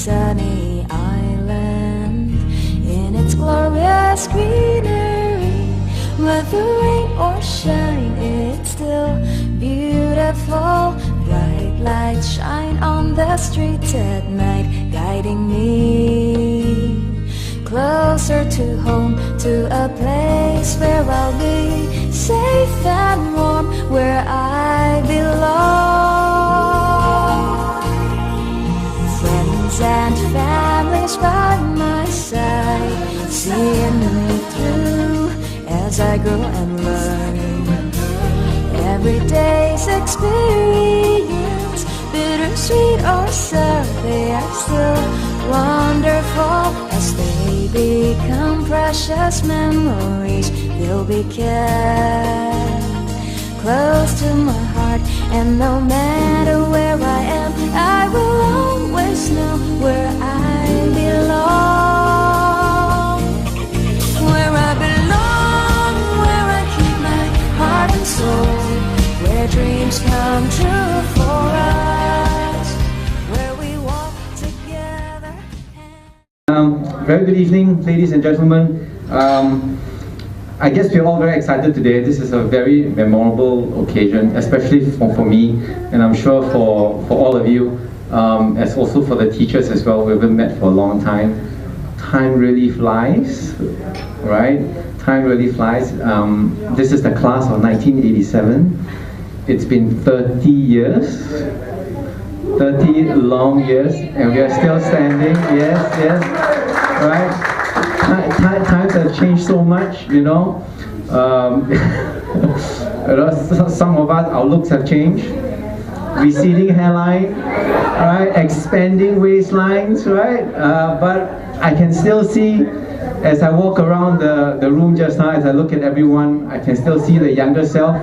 sunny island in its glorious greenery. Whether rain or shine, it's still beautiful. Bright lights shine on the streets at night, guiding me closer to home, to a place where I'll be safe and warm, where I belong. Friends and families by my side, seeing me through as I grow and learn. Every day's experience, bittersweet or sour, they are still wonderful. As they become precious memories, they'll be kept close to my heart. And no matter where I am, I will always know where I belong. Where I belong, where I keep my heart and soul, where dreams come true for us, where we walk together. Very good evening, ladies and gentlemen. I guess we're all very excited today. This is a very memorable occasion, especially for me, and I'm sure for all of you, as also for the teachers as well. We've been met for a long time. Time really flies, right? Time really flies. This is the class of 1987. It's been 30 years, 30 long years, and we are still standing. Yes, right? Times have changed so much, you know. Some of us, our looks have changed. Receding hairline, right? Expanding waistlines, right? But I can still see, as I walk around the room just now, as I look at everyone, I can still see the younger self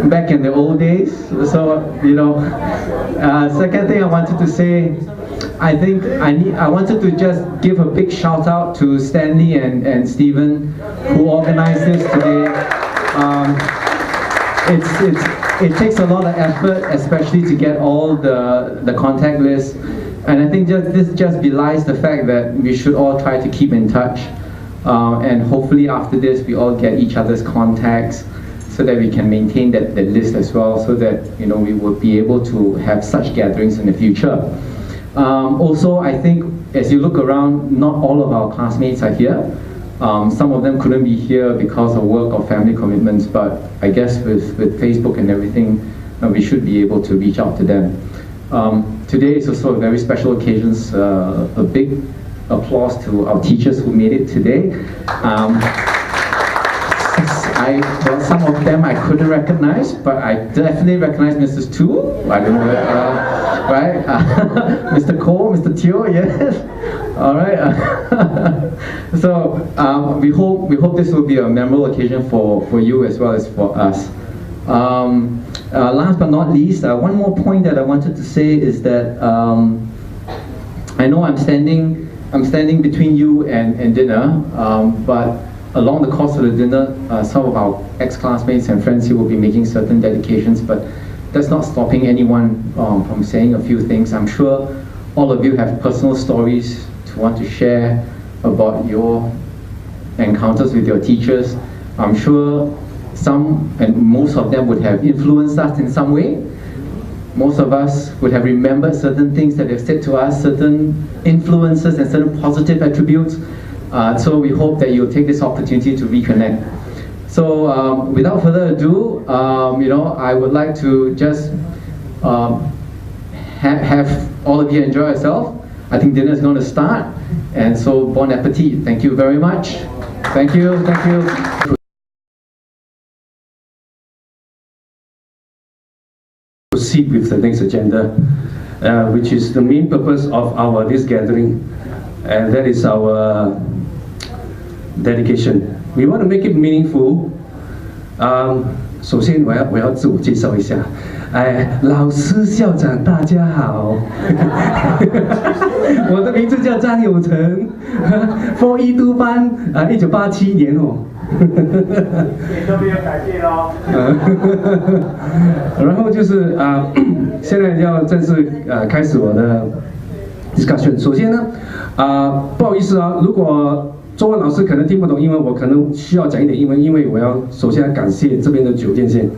back in the old days. So, you know, second thing I wanted to say, I wanted to just give a big shout out to Stanley and Stephen, who organized this today. It takes a lot of effort, especially to get all the contact lists, and I think this just belies the fact that we should all try to keep in touch, and hopefully after this we all get each other's contacts, so that we can maintain that list as well, so that, you know, we will be able to have such gatherings in the future. Also, I think as you look around, not all of our classmates are here. Some of them couldn't be here because of work or family commitments, but I guess with Facebook and everything, we should be able to reach out to them. Today is also a very special occasion. A big applause to our teachers who made it today. Well, some of them I couldn't recognize, but I definitely recognize Mrs. Tu. I don't know, right? Mr. Ko, Mr. Teo, yes. All right. So we hope this will be a memorable occasion for you as well as for us. Last but not least, one more point that I wanted to say is that I know I'm standing between you and dinner, but along the course of the dinner, some of our ex-classmates and friends here will be making certain dedications, but that's not stopping anyone from saying a few things. I'm sure all of you have personal stories to want to share about your encounters with your teachers. I'm sure some and most of them would have influenced us in some way. Most of us would have remembered certain things that they've said to us, certain influences and certain positive attributes. So we hope that you'll take this opportunity to reconnect. So without further ado, you know, I would like to just have all of you enjoy yourself. I think dinner is going to start, and so bon appetit. Thank you very much. Thank you. Proceed with the next agenda, which is the main purpose of this gathering, and that is our dedication. We want to make it meaningful. 首先我要自我介绍一下，老师校长大家好，我的名字叫张有成，4E督班1987年哦。你都没有改变哦。然后就是现在要正式开始我的 discussion。首先呢，不好意思啊，如果中文老师可能听不懂英文，我可能需要讲一点英文，因为我要首先要感谢这边的酒店线。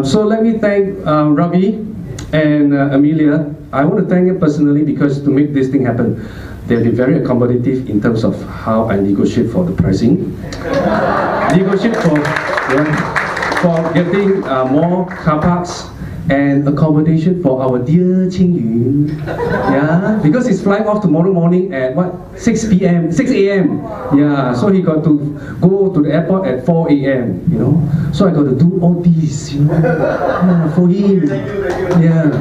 So let me thank Ravi and Amelia. I want to thank them personally because to make this thing happen, they've been very accommodative in terms of how I negotiate for the pricing, negotiate for getting more car parks and accommodation for our dear Qing Yun. Yeah, because he's flying off tomorrow morning at what 6 a.m. Yeah, so he got to go to the airport at 4 a.m. You know, so I got to do all these, you know, for him. Yeah,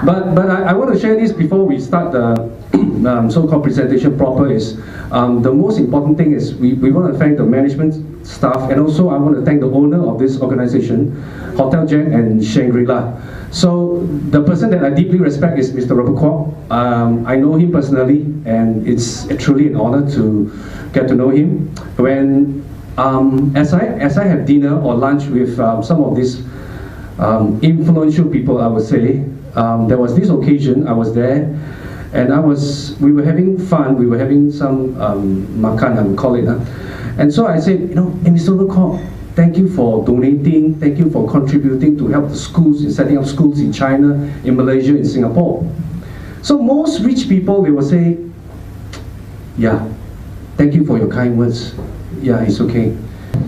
but I want to share this before we start the so-called presentation proper. Is the most important thing is we want to thank the management staff, and also I want to thank the owner of this organization, Hotel Jack and Shangri-La. So the person that I deeply respect is Mr. Robert Kwok. I know him personally, and it's truly an honor to get to know him. When as I have dinner or lunch with some of these influential people, I would say, there was this occasion I was there, and we were having fun. We were having some makan, I would call it. And so I said, you know, hey, Mr. Kwok, thank you for donating, thank you for contributing to help the schools in setting up schools in China, in Malaysia, in Singapore. So most rich people, they will say, yeah, thank you for your kind words. Yeah, it's okay.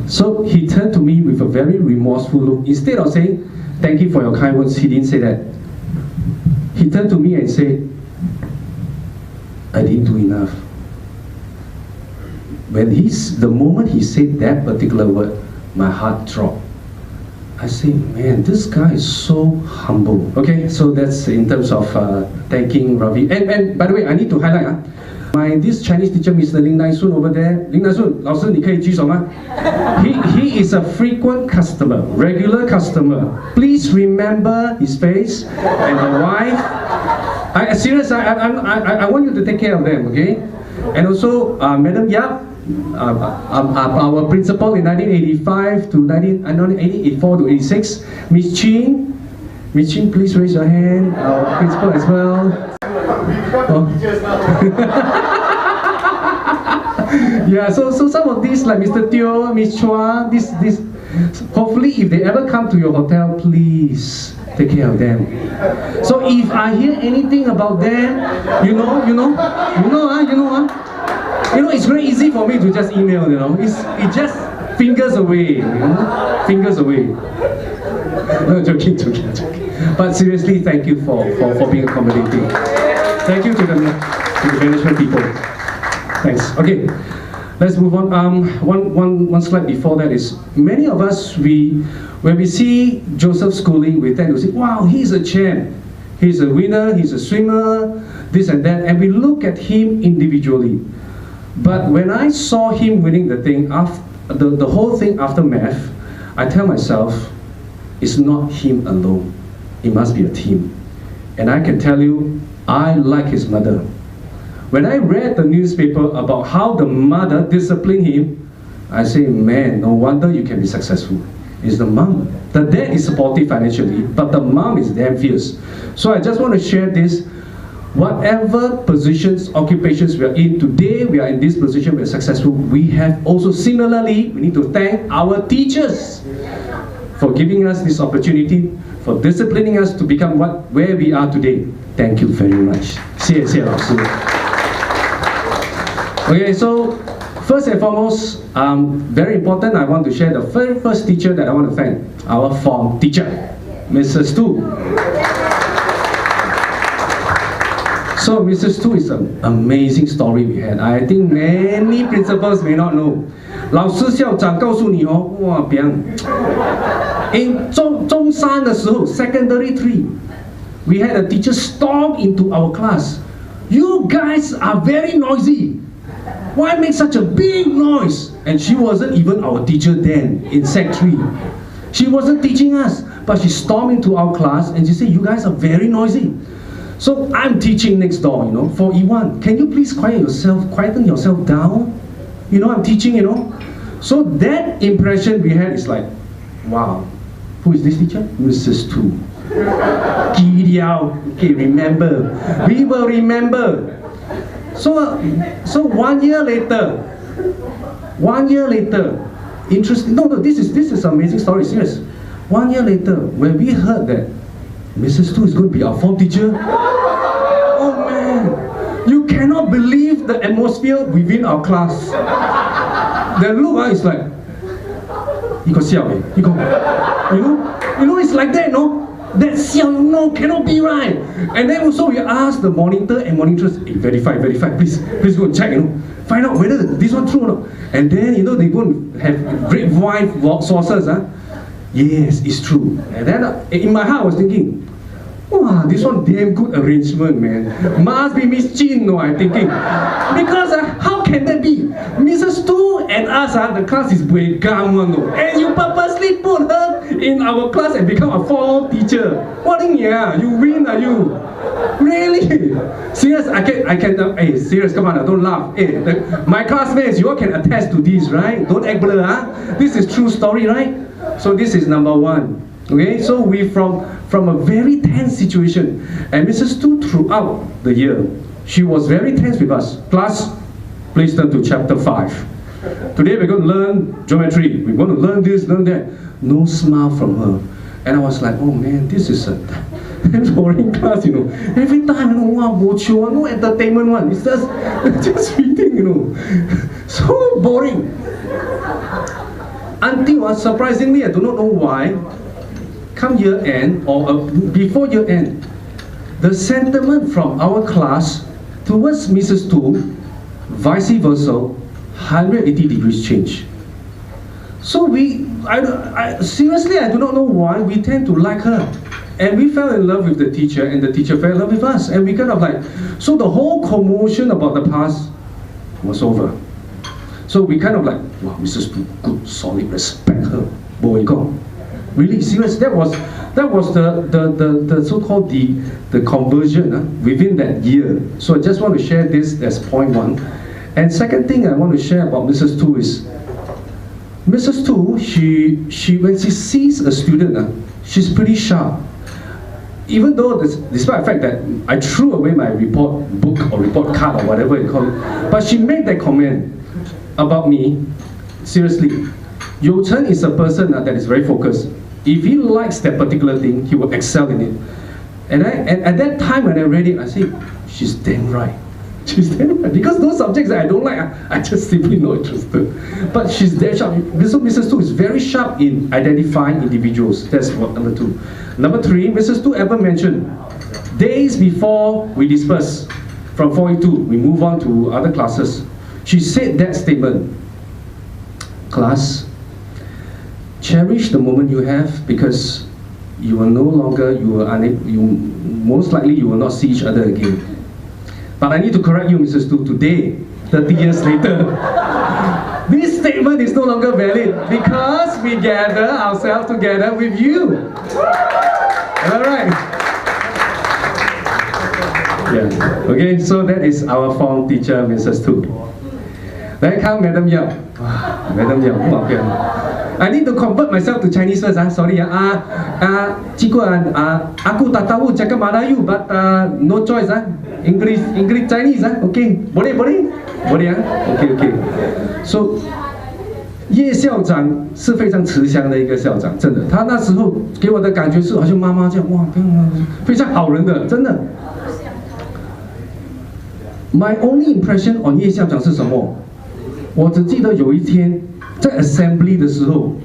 So he turned to me with a very remorseful look. Instead of saying, thank you for your kind words, he didn't say that. He turned to me and said, I didn't do enough. The moment he said that particular word, my heart dropped. I said, man, this guy is so humble. Okay, so that's in terms of thanking Ravi. And by the way, I need to highlight this Chinese teacher, Mr. Lin Nai-sun over there. Lin Nai-sun, 老师你可以举手吗? He is a frequent customer, regular customer. Please remember his face and the wife. I want you to take care of them, okay? And also, Madam Yap, our principal in 1985 to 1984 to 86, Miss Chin, please raise your hand. Our principal as well. Yeah, so some of these like Mr. Teo, Miss Chua, this hopefully if they ever come to your hotel, please take care of them. So if I hear anything about them, you know, it's very easy for me to just email, you know. It's just fingers away, you know, fingers away. No, joking. But seriously, thank you for being accommodating. Thank you to the management people. Thanks. Okay, let's move on. One slide before that is, many of us, when we see Joseph Schooling, we tend to say, wow, he's a champ. He's a winner, he's a swimmer, this and that, and we look at him individually. But when I saw him winning the thing, the whole thing after math, I tell myself, it's not him alone. It must be a team. And I can tell you, I like his mother. When I read the newspaper about how the mother disciplined him, I say, man, no wonder you can be successful. It's the mom. The dad is supportive financially, but the mom is damn fierce. So I just want to share this. Whatever positions, occupations we are in, today we are in this position, we are successful. We have also similarly, we need to thank our teachers for giving us this opportunity, for disciplining us to become where we are today. Thank you very much. 谢谢老师. Okay, so first and foremost, very important, I want to share the very first teacher that I want to thank, our form teacher, Mrs. Tu. So Mrs. Tu is an amazing story we had. I think many principals may not know. 老师校长告诉你哦，哇，bien. In 中三的时候 secondary 3, we had a teacher storm into our class. You guys are very noisy. Why make such a big noise? And she wasn't even our teacher then in Sec 3. She wasn't teaching us, but she stormed into our class and she said, you guys are very noisy. So I'm teaching next door, you know, for E1. Can you please quieten yourself down? You know, I'm teaching, you know. So that impression we had is like, wow, who is this teacher? Mrs. Tu. Okay, remember. We will remember. So 1 year later, interesting. No, this is an amazing story. Serious. 1 year later, when we heard that Mrs. Tu is going to be our form teacher, oh man, you cannot believe the atmosphere within our class. The look is like, you got siao, you got, you know, it's like that, no? That siao, no, cannot be right. And then also we ask the monitor and monitors, hey, verify, please go and check, find out whether this one true or not. And then they go and have grapevine sources, yes, it's true. And then in my heart I was thinking, wow, this one damn good arrangement, man. Must be Miss Chin, no, I'm thinking. Because how can that be? Mrs. Tu and us, the class is buay gam one, no. And you purposely put her in our class and become a form teacher. What in here? You win, are you? Really? Serious, I can, hey, serious, come on, don't laugh. Hey, my classmates, you all can attest to this, right? Don't act blur, This is true story, right? So this is number one. Okay, so we from a very tense situation, and Mrs. Tu throughout the year, she was very tense with us. Class, please turn to chapter 5. Today we're going to learn geometry. We're going to learn this, learn that. No smile from her, and I was like, oh man, this is a boring class, Every time, wow, no entertainment one. It's just reading, so boring. Until surprisingly, I do not know why. Come year end or before year end, the sentiment from our class towards Mrs. Tu, vice versa, 180 degrees change. So seriously, I do not know why we tend to like her. And we fell in love with the teacher, and the teacher fell in love with us. And we kind of so the whole commotion about the past was over. So we kind of wow, Mrs. Tu, good, solid, respect her. Boy, go. Really serious. That was the so-called the conversion within that year. So I just want to share this as point one. And second thing I want to share about Mrs. Tu is Mrs. Tu, she when she sees a student, she's pretty sharp. Even though despite the fact that I threw away my report book or report card or whatever you call it, but she made that comment about me. Seriously, Yo Chen is a person that is very focused. If he likes that particular thing, he will excel in it. And at that time when I read it, I said, she's damn right. She's damn right. Because those subjects that I don't like, I just simply not interested. But she's very sharp. So Mrs. Tu is very sharp in identifying individuals. That's what number two. Number three, Mrs. Tu ever mentioned, days before we disperse from 482, we move on to other classes. She said that statement, class, cherish the moment you have, because you will no longer, most likely you will not see each other again. But I need to correct you, Mrs. Tu, today, 30 years later, this statement is no longer valid because we gather ourselves together with you. Alright. Yeah. Okay, so that is our form teacher, Mrs. Tu. Then come Madam Yap. Madam Yap, I need to convert myself to Chinese first. Sorry. Aku tak tahu cakap Melayu, but no choice. English, Chinese. Okay, boleh. Okay. So 叶校长是非常慈祥的一个校长，真的。他那时候给我的感觉是好像妈妈这样，哇，非常好人的，真的。My only impression on 叶校长是什么？我只记得有一天在 assembly 的时候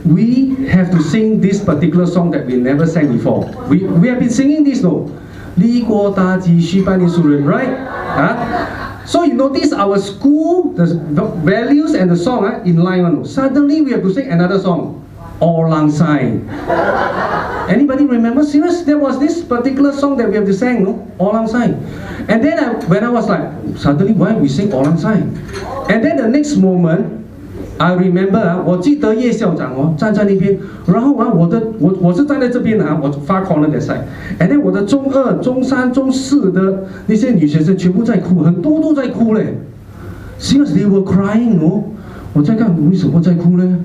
，we have to sing this particular song that we never sang before. We have been singing this, no? 立国大计须百年树人 right? So you notice our school, the values and the song in line. Suddenly we have to sing another song, Orang Sai. Anybody remember? Serious? There was this particular song that we have to sing, no? Orang Sai. And then when I was like, suddenly why we sing Orang Sai? And then the next moment, I remember 我记得叶校长站在那边，然后我是站在这边我发corner that side， and then 我的中二、中三、中四的那些女学生全部在哭，很多都在哭嘞。Seriously, they were crying, no？ 我在看为什么在哭呢？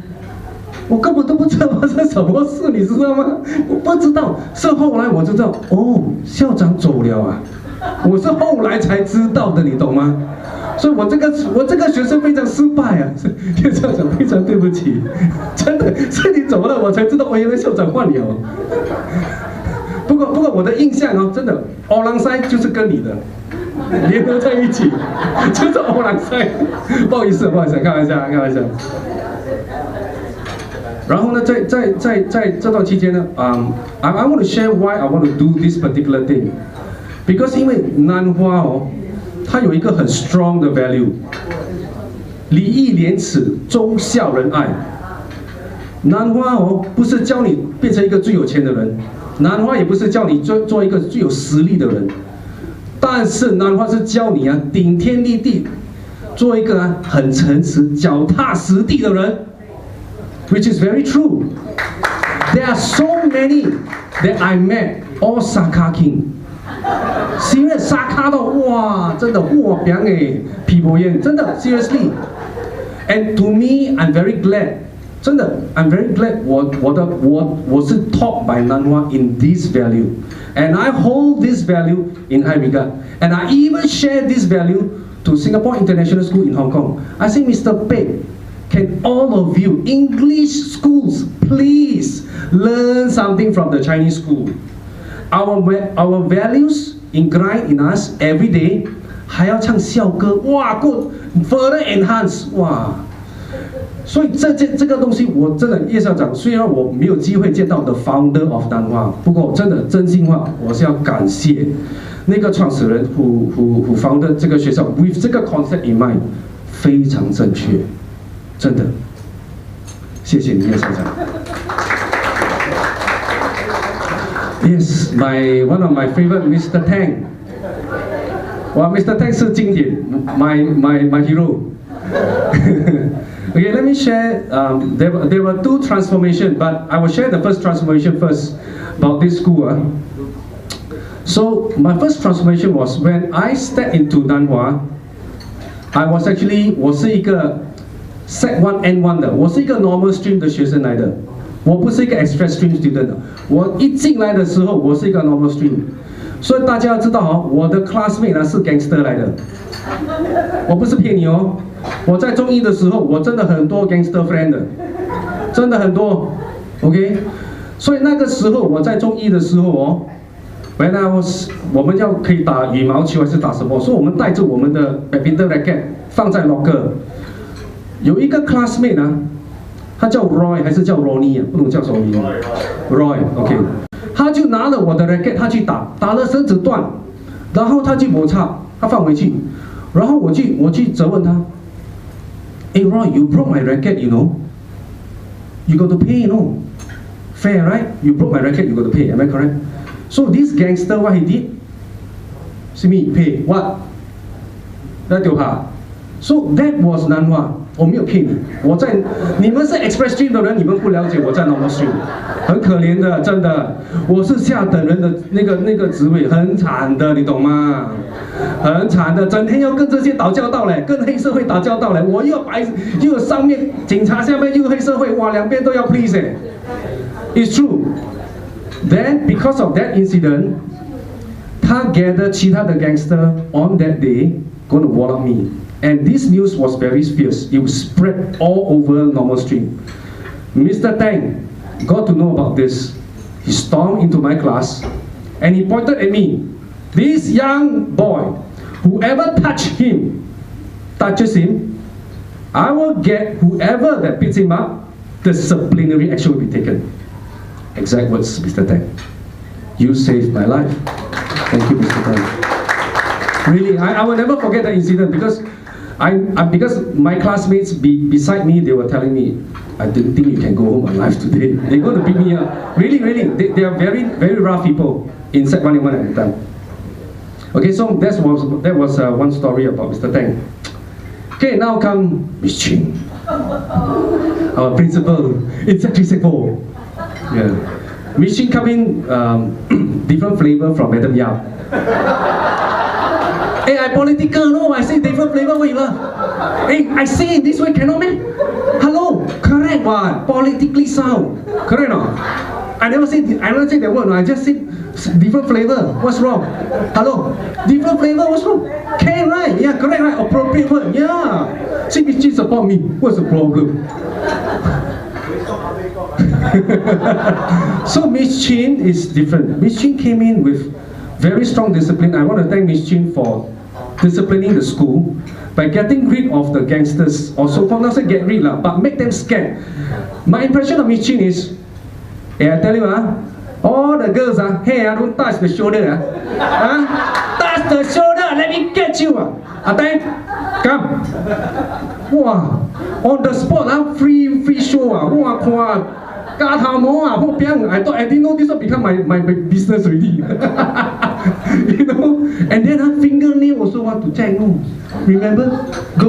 我根本都不知道发生什么事，你知道吗？我不知道，是后来我知道，哦，校长走了啊，我是后来才知道的，你懂吗？所以我这个学生非常失败啊，叶校长非常对不起，真的是你走了我才知道，我原来校长换了。不过我的印象哦，真的，欧朗塞就是跟你的联合在一起，就是欧朗塞。不好意思，开玩笑。然后呢，在这段期间呢，I want to share why I want to do this particular thing， because 因为南花哦，它有一个很 strong 的 value， 礼义廉耻，忠孝仁爱。南花哦，不是教你变成一个最有钱的人，南花也不是教你做一个最有实力的人，但是南花是教你啊，顶天立地，做一个很诚实、脚踏实地的人。Which is very true. There are so many that I met, all Saka King. Serious Saka 到哇，真的哇表诶，皮薄烟，真的 seriously. And to me, I'm very glad. 真的 ，I'm very glad. 我是 taught by Nan Hua in this value, and I hold this value in high regard. And I even share this value to Singapore International School in Hong Kong. I say, Mr. Pei.Can all of you English schools please learn something from the Chinese school? Our values ingrained in us every day. 还要唱校歌，哇 ，good further enhance， 哇。所以这个东西，我真的叶校长，虽然我没有机会见到 the founder of Nan Hua， 不过真的真心话，我是要感谢那个创始人 who founded 这个学校 with 这个 concept in mind， 非常正确。真的，谢谢你，叶校长。Yes, one of my favorite, Mr. Tang. 哇 ，Mr. Tang 是经典 ，my hero. Okay, let me share. There were two transformations, but I will share the first transformation first about this school. So my first transformation was when I stepped into Nan Hua. I was actually 我是一个Sec 1 N1 的，我是一个 normal stream 的学生来的，我不是一个 express stream student 的。我一进来的时候，我是一个 normal stream， 所以大家要知道哦，我的 classmate 呢是 gangster 来的，我不是骗你哦。我在中一的时候，我真的很多 gangster friend 的，真的很多 ，OK。所以那个时候我在中一的时候哦 ，when I was 我们要可以打羽毛球还是打什么，所以我们带着我们的 badminton racket 放在 locker。有一个 classmate 呢，他叫 Roy 还是叫 Ronnie 啊？不能叫什么名 ？Roy，OK， 他就拿了我的 racket， 他去打了绳子断，然后他去摩擦，他放回去，然后我去责问他，哎 Roy， you broke my racket， you know，you got to pay， you know，fair right？You broke my racket， you got to pay，am I correct？ So this gangster what he did？ 是 me pay what？ 那丢他。So that was Nan Hua， 我没有骗你，你们是 express stream 的人，你们不了解我在 normal stream， 很可怜的，真的，我是下等人的那个职位，很惨的，你懂吗？很惨的，整天要跟这些打交道嘞，跟黑社会打交道嘞，我又有上面警察，下面又黑社会，哇，两边都要 please 哎 ，It's true. Then because of that incident， 他 gather 其他的 gangster on that day going to wall up me。And this news was very fierce. It was spread all over normal stream. Mr. Tang got to know about this. He stormed into my class and he pointed at me. This young boy, whoever touches him, I will get whoever that beats him up, disciplinary action will be taken. Exact words, Mr. Tang. You saved my life. Thank you, Mr. Tang. Really, I will never forget that incident because because my classmates beside me, they were telling me, I didn't think you can go home alive today. They're going to beat me up. Really, they are very, very rough people in Sec 1 and 1 at the time. Okay, so that was one story about Mr. Tang. Okay, now come Miss Ching, our principal in Sec 3, Sec 4. Yeah, Miss Ching come in different flavor from Madam Yap. Hey, I political, no, I say different flavor, wait lah. Hey, I say it this way, cannot man? Hello, correct, what? Politically sound. Correct or not? I never say that word. No. I just said different flavor. What's wrong? Hello? Different flavor. What's wrong? Can, right? Yeah, correct, right? Appropriate word. Yeah. See, Miss Chin support me. What's the problem? So Miss Chin is different. Miss Chin came in with very strong discipline. I want to thank Miss Chin for disciplining the school by getting rid of the gangsters, or so-called, not say get rid, but make them scared. My impression of Miss Chin is, I tell you, all the girls, hey, don't touch the shoulder. Touch the shoulder, let me catch you. Attempt, come. Wow, on the spot, free show. Wow, I thought I didn't know this will become my business already. You know, and then fingernail also want to check. No, remember?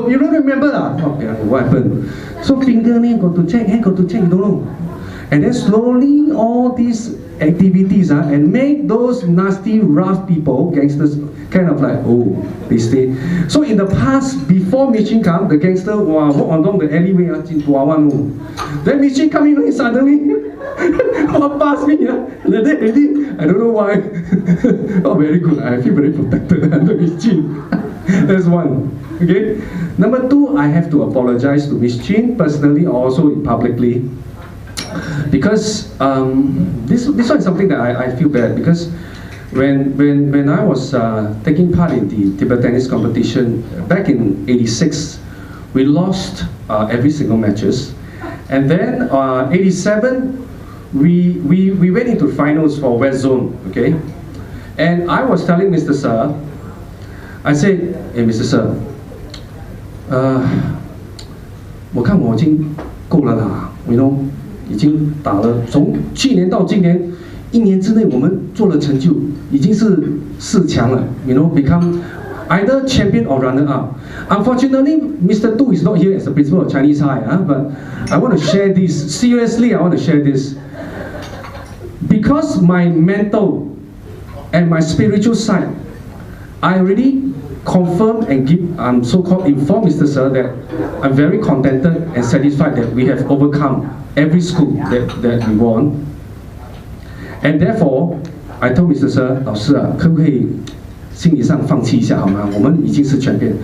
You don't remember? Okay, what happened? So fingernail got to check, hand got to check. You don't know. And then slowly all these activities and make those nasty, rough people, gangsters, kind of like, oh, they stay. So in the past, before Miss Chin come, the gangster walk along the alleyway, then Miss Chin come in suddenly, walk past me, like that already. I don't know why. Oh, very good. I feel very protected under Miss Chin. That's one. Okay. Number two, I have to apologize to Miss Chin personally, also publicly. Because this one is something that I feel bad, because when I was taking part in the table tennis competition back in '86, we lost every single matches, and then '87 we went into finals for West Zone, okay, and I was telling Mr. Sir, I said, hey Mr. Sir, 我看我已经够了啦 ，you know。 已经打了，从去年到今年，1年之内我们做了成就，已经是4强了。You know, become either champion or runner up. Unfortunately, Mr. Tu is not here as the principal of Chinese High, but I want to share this. Seriously, I want to share this. Because my mental and my spiritual side, I already confirm and give, so-called inform Mr. Sir that I'm very contented and satisfied that we have overcome every school that we won. And therefore, I told Mr. Sir, 老师啊，可不可以心理上放弃一下好吗？我们已经是champion.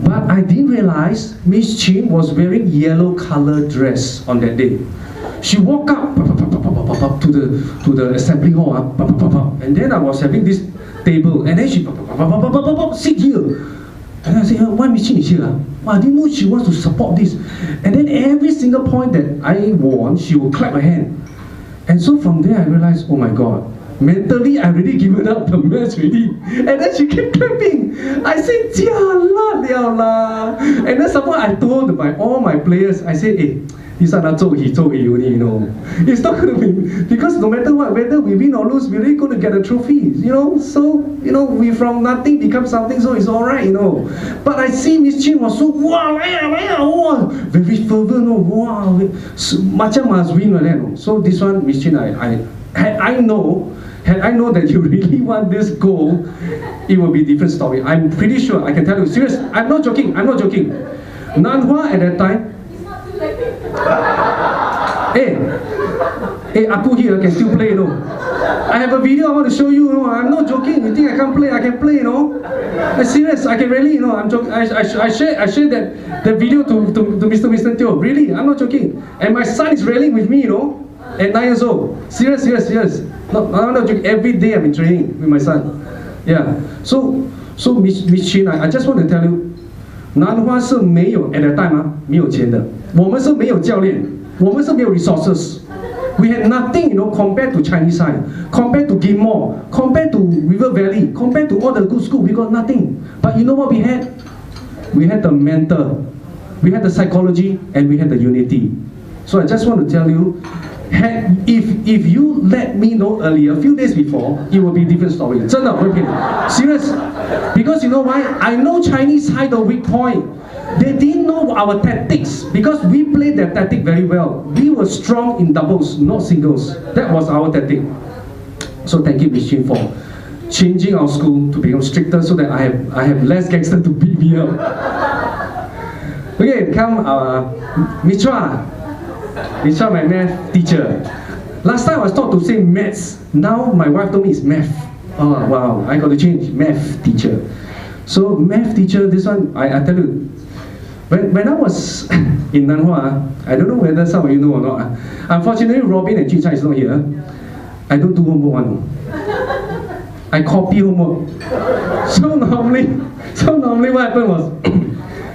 But I didn't realize Miss Chin was wearing yellow color dress on that day. She walked up to the assembly hall, and then I was having this table, and then she sit here. And I said, why Miss Chin is here? I didn't know she wants to support this. And then every single point that I won, she would clap her hand. And so from there I realized, oh my God, mentally I already given up the match already. And then she kept clapping. I said, jialat liao lah. And then someone I told all my players, I said, hey, this one only, you know. It's not going to be, because no matter what, whether we win or lose, we're really going to get a trophy, you know. So, you know, we from nothing become something, so it's alright, you know. But I see Miss Chin was so, wow, very fervent, wow, macam must win like that. So this one, Miss Chin, had I know that you really want this goal, it will be a different story. I'm pretty sure, I can tell you, serious, I'm not joking. Nan Hua at that time, hey, Aku here can still play, you know. I have a video I want to show you, you know. I'm not joking. You think I can't play? I can play, you know. I'm serious. I can really, you know. I'm joking. I shared that video to Mr. Teo. Really, I'm not joking. And my son is rallying with me, you know, at 9 years old. Serious. No, I'm not joking. Every day I'm in training with my son. Yeah. So Miss Chin, I just want to tell you, 南华是没有 at that time 没有钱的，我们是没有教练，我们是没有 resources. We had nothing, you know, compared to Chinese High, compared to Ghim Moh, compared to River Valley, compared to all the good schools. We got nothing. But you know what we had? We had the mentor, we had the psychology, and we had the unity. So I just want to tell you, if you let me know earlier, a few days before, it will be a different story. 真的，serious. Because you know why? I know Chinese High the weak point. They didn't know our tactics because we played their tactic very well. We were strong in doubles, not singles. That was our tactic. So thank you, Miss Chin, for changing our school to become stricter so that I have less gangster to beat me up. Okay, come, Miss Chua. Miss Chua, my math teacher. Last time I was taught to say maths. Now my wife told me it's math. Oh wow, I got to change, math teacher. So math teacher, this one, I tell you, when I was in Nan Hua, I don't know whether some of you know or not. Unfortunately, Robin and Jun Chai is not here. I don't do homework one. I copy homework. So normally what happened was,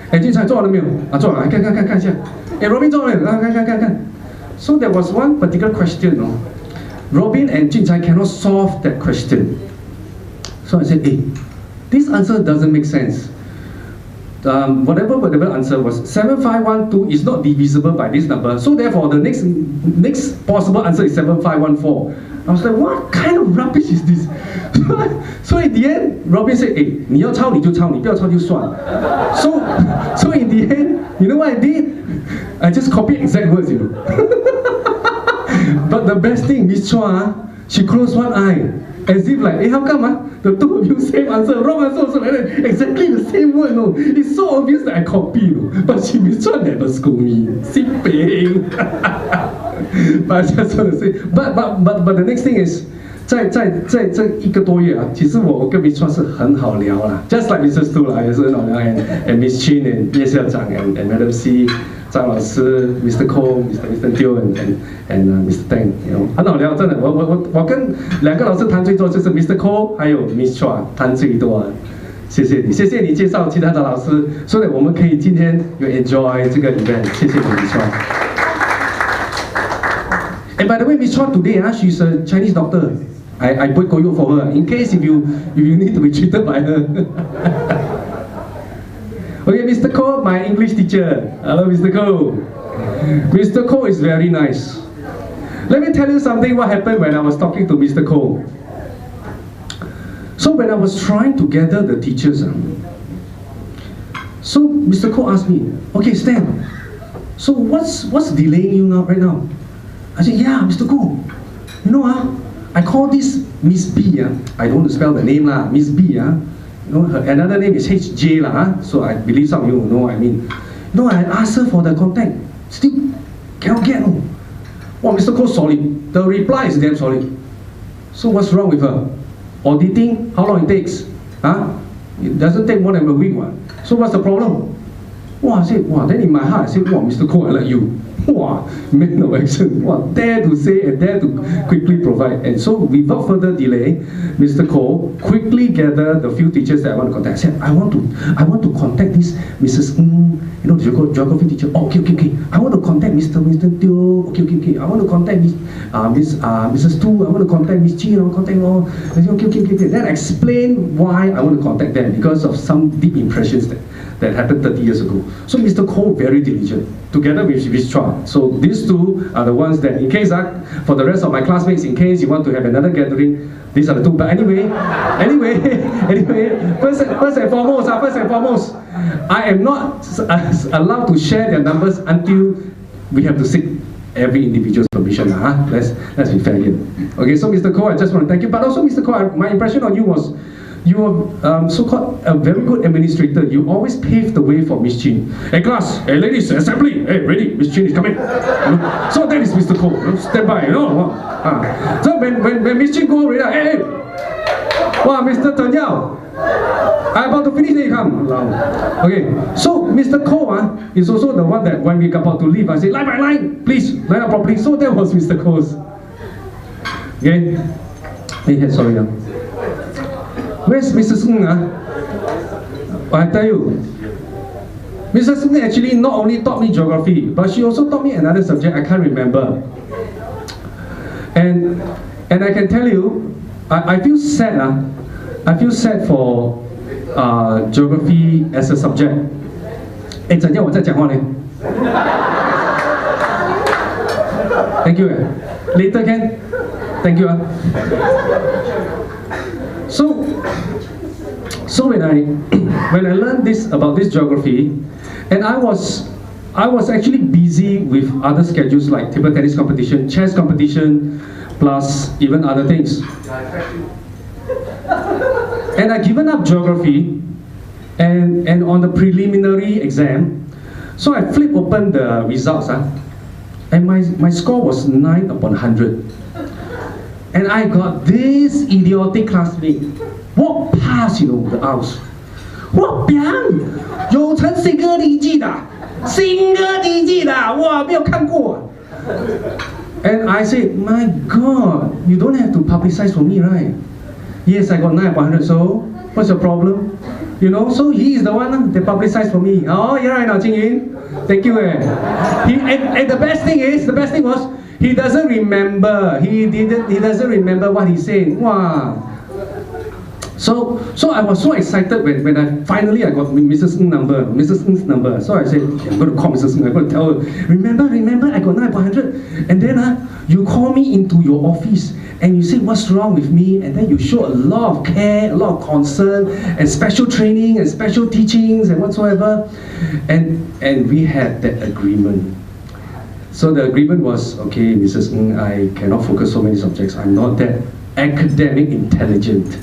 哎，俊才做了没有？啊，做了，来看一下。哎，Robin 做了没有？看。So there was one particular question, no? Robin and Jun Chai cannot solve that question. So I said, hey, this answer doesn't make sense. Whatever answer was, 7512 is not divisible by this number. So therefore, the next possible answer is 7514. I was like, what kind of rubbish is this? So in the end, Robin said, hey, 你要抄你就抄，你不要抄就算。So in the end, you know what I did? I just copied exact words, you know. But the best thing, Miss Chua, she closed one eye, as if like, hey, how come the two of you same answer, wrong answer also like that, exactly the same word, no. It's so obvious that I copy, no. But Miss Chua never scold me. Sipping. But I just want to say, but the next thing is, 在这1个多月啊，其实我跟 Miss Chua 是很好聊啦 ，just like Mrs. Tu 啦，也是很好聊 and Miss Chin and 叶校长 and Madam C 张老师 Mr. Cole Mr. Teo and Mr. Tang， 很好聊，真的，我跟2个老师谈最多就是 Mr. Cole 还有 Miss Chua 谈最多啊，谢谢你介绍其他的老师，所以我们可以今天有 enjoy 这个 event， 谢谢你 Miss Chua。And by the way, Miss Chua today, she's a Chinese doctor. I bought koyo for her in case if you need to be treated by her. Okay, Mr. Cole, my English teacher. Hello, Mr. Cole. Mr. Cole is very nice. Let me tell you something what happened when I was talking to Mr. Cole. So when I was trying to gather the teachers, so Mr. Cole asked me, okay, Stan, so what's delaying you now right now? I said, yeah, Mr. Cole, you know, I call this Miss B, I don't want to spell the name, Miss B, you know, another name is HJ, so I believe some of you know what I mean. You know, I asked her for the contact, still cannot get, no. Wow, Mr. Cole solid, the reply is damn solid. So what's wrong with her? Auditing, how long it takes? It doesn't take more than a week, so what's the problem? Wow, I said, wow, then in my heart I said, wow, Mr. Cole, I like you. Wow, man of action. Wow, dare to say and dare to quickly provide. And so without further delay, Mr. Cole quickly gathered the few teachers that I want to contact. I said, I want to contact this Mrs. You know, the geography teacher. Oh, okay. I want to contact Mr. Teo. Okay. I want to contact Mrs. Tu. I want to contact Miss Chi. I want to contact all. Okay. Then I explain why I want to contact them because of some deep impressions that happened 30 years ago. So Mr. Cole very diligent, together with Miss Chua. So these two are the ones that, in case for the rest of my classmates, in case you want to have another gathering, these are the two. But anyway, first and foremost, I am not allowed to share their numbers until we have to seek every individual's permission. Let's be fair here. Okay, so Mr. Cole, I just want to thank you. But also, Mr. Cole, my impression on you was, you are so-called a very good administrator. You always pave the way for Miss Chin. Hey class, hey ladies, assembly, hey ready, Miss Chin is coming. So that is Mr. Cole. Stand by, So when Miss Chin go already, hey, wow, Mr. Tan Yao, I'm about to finish, then you come. Okay, so Mr. Cole is also the one that when we about to leave, I say line by line, please line up properly. So that was Mr. Cole's. Okay, hey, sorry. Where's Mrs. Ng? I tell you, Mrs. Ng actually not only taught me geography, but she also taught me another subject I can't remember. And I can tell you, I feel sad. I feel sad for geography as a subject. 怎样我在讲话呢 Thank you. Later can. Thank you. So when I learned about this geography, and I was actually busy with other schedules like table tennis competition, chess competition, plus even other things. And I given up geography, and on the preliminary exam, so I flip open the results. and my score was 9 upon 100. And I got this idiotic classmate walk past, you know, the house. Wow, Biang, 有成 single digit 的 ，single digit 的，哇，没有看过。And I said, my God, you don't have to publicize for me, right? Yes, I got 9 upon 100. So what's your problem? You know, so he is the one that publicized for me. Oh, you're right now, Jing Yun. Thank you. And the best thing was, he doesn't remember. He doesn't remember what he said. Wow. So I was so excited when I finally got Mrs. Ng's number. So I said, okay, I'm going to call Mrs. Ng. I'm going to tell her, remember, I got 9 upon 100. And then you call me into your office and you say what's wrong with me, and then you show a lot of care, a lot of concern, and special training and special teachings and whatsoever. And we had that agreement. So the agreement was, okay, Mrs. Ng, I cannot focus so many subjects. I'm not that academic intelligent.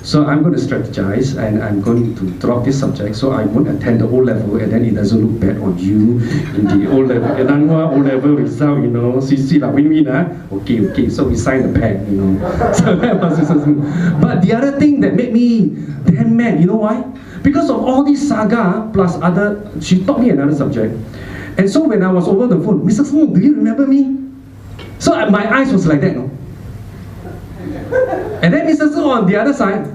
So I'm going to strategize, and I'm going to drop this subject so I won't attend the O-level, and then it doesn't look bad on you in the O-level. And Nan Hua O-level result, you know, see like win-win, okay. So we signed the pact, you know. So that was it. But the other thing that made me damn mad, you know why? Because of all this saga plus other, she taught me another subject. And so when I was over the phone, Mrs. Ng, do you remember me? So my eyes was like that, no? And then Mrs. Ng on the other side,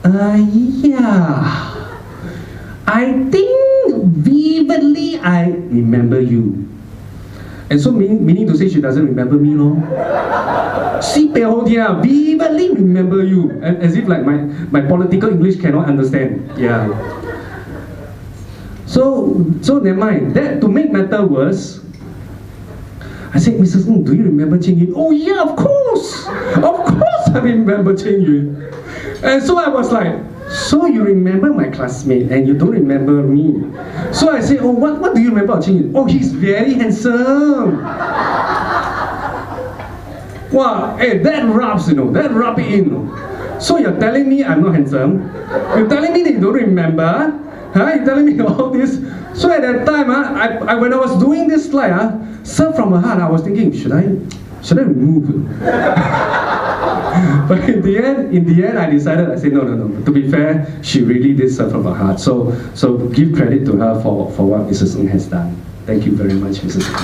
yeah, I think vividly I remember you. And so meaning to say she doesn't remember me, no? Vividly remember you. As if like my political English cannot understand. Yeah. So never mind. That, to make matter worse, I said, Mrs. Ng, do you remember Ching Yun? Oh yeah, of course I remember Ching Yun. And so I was like, so you remember my classmate and you don't remember me. So I said, oh, what do you remember about Ching Yun? Oh, he's very handsome. Wow, hey, that rubs, you know, that rub it in. You know. So you're telling me I'm not handsome? You're telling me that you don't remember? Huh? You're telling me all this? So at that time, when I was doing this slide, serve from her heart, I was thinking, should I remove it? But in the end, I decided, I said, no. To be fair, she really did serve from her heart. So give credit to her for what Mrs. Ng has done. Thank you very much, Mrs. Ng.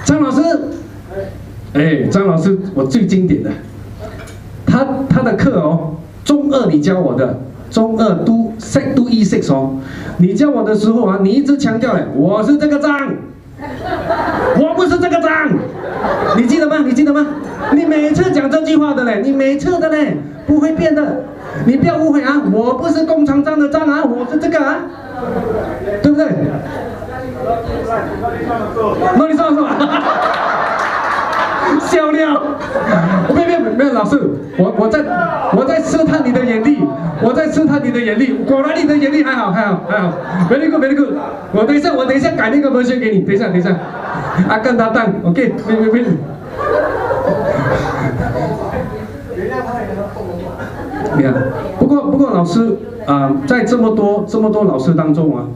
张老师，张老师，我最经典的，他的课哦，中二你教我的。中二读 Sec 读 E6 哦，你教我的时候啊，你一直强调嘞，我是这个张，我不是这个张，你记得吗？你每次讲这句话的嘞，你每次的嘞，不会变的，你不要误会啊，我不是工厂张的张啊，我是这个啊，对不对？那你上笑料，没有老师，我在试探你的眼力，果然你的眼力还好 ，very good。我等一下改那个文学给你，等一下，阿干搭档 ，OK， wait。不过老师在这么多老师当中啊，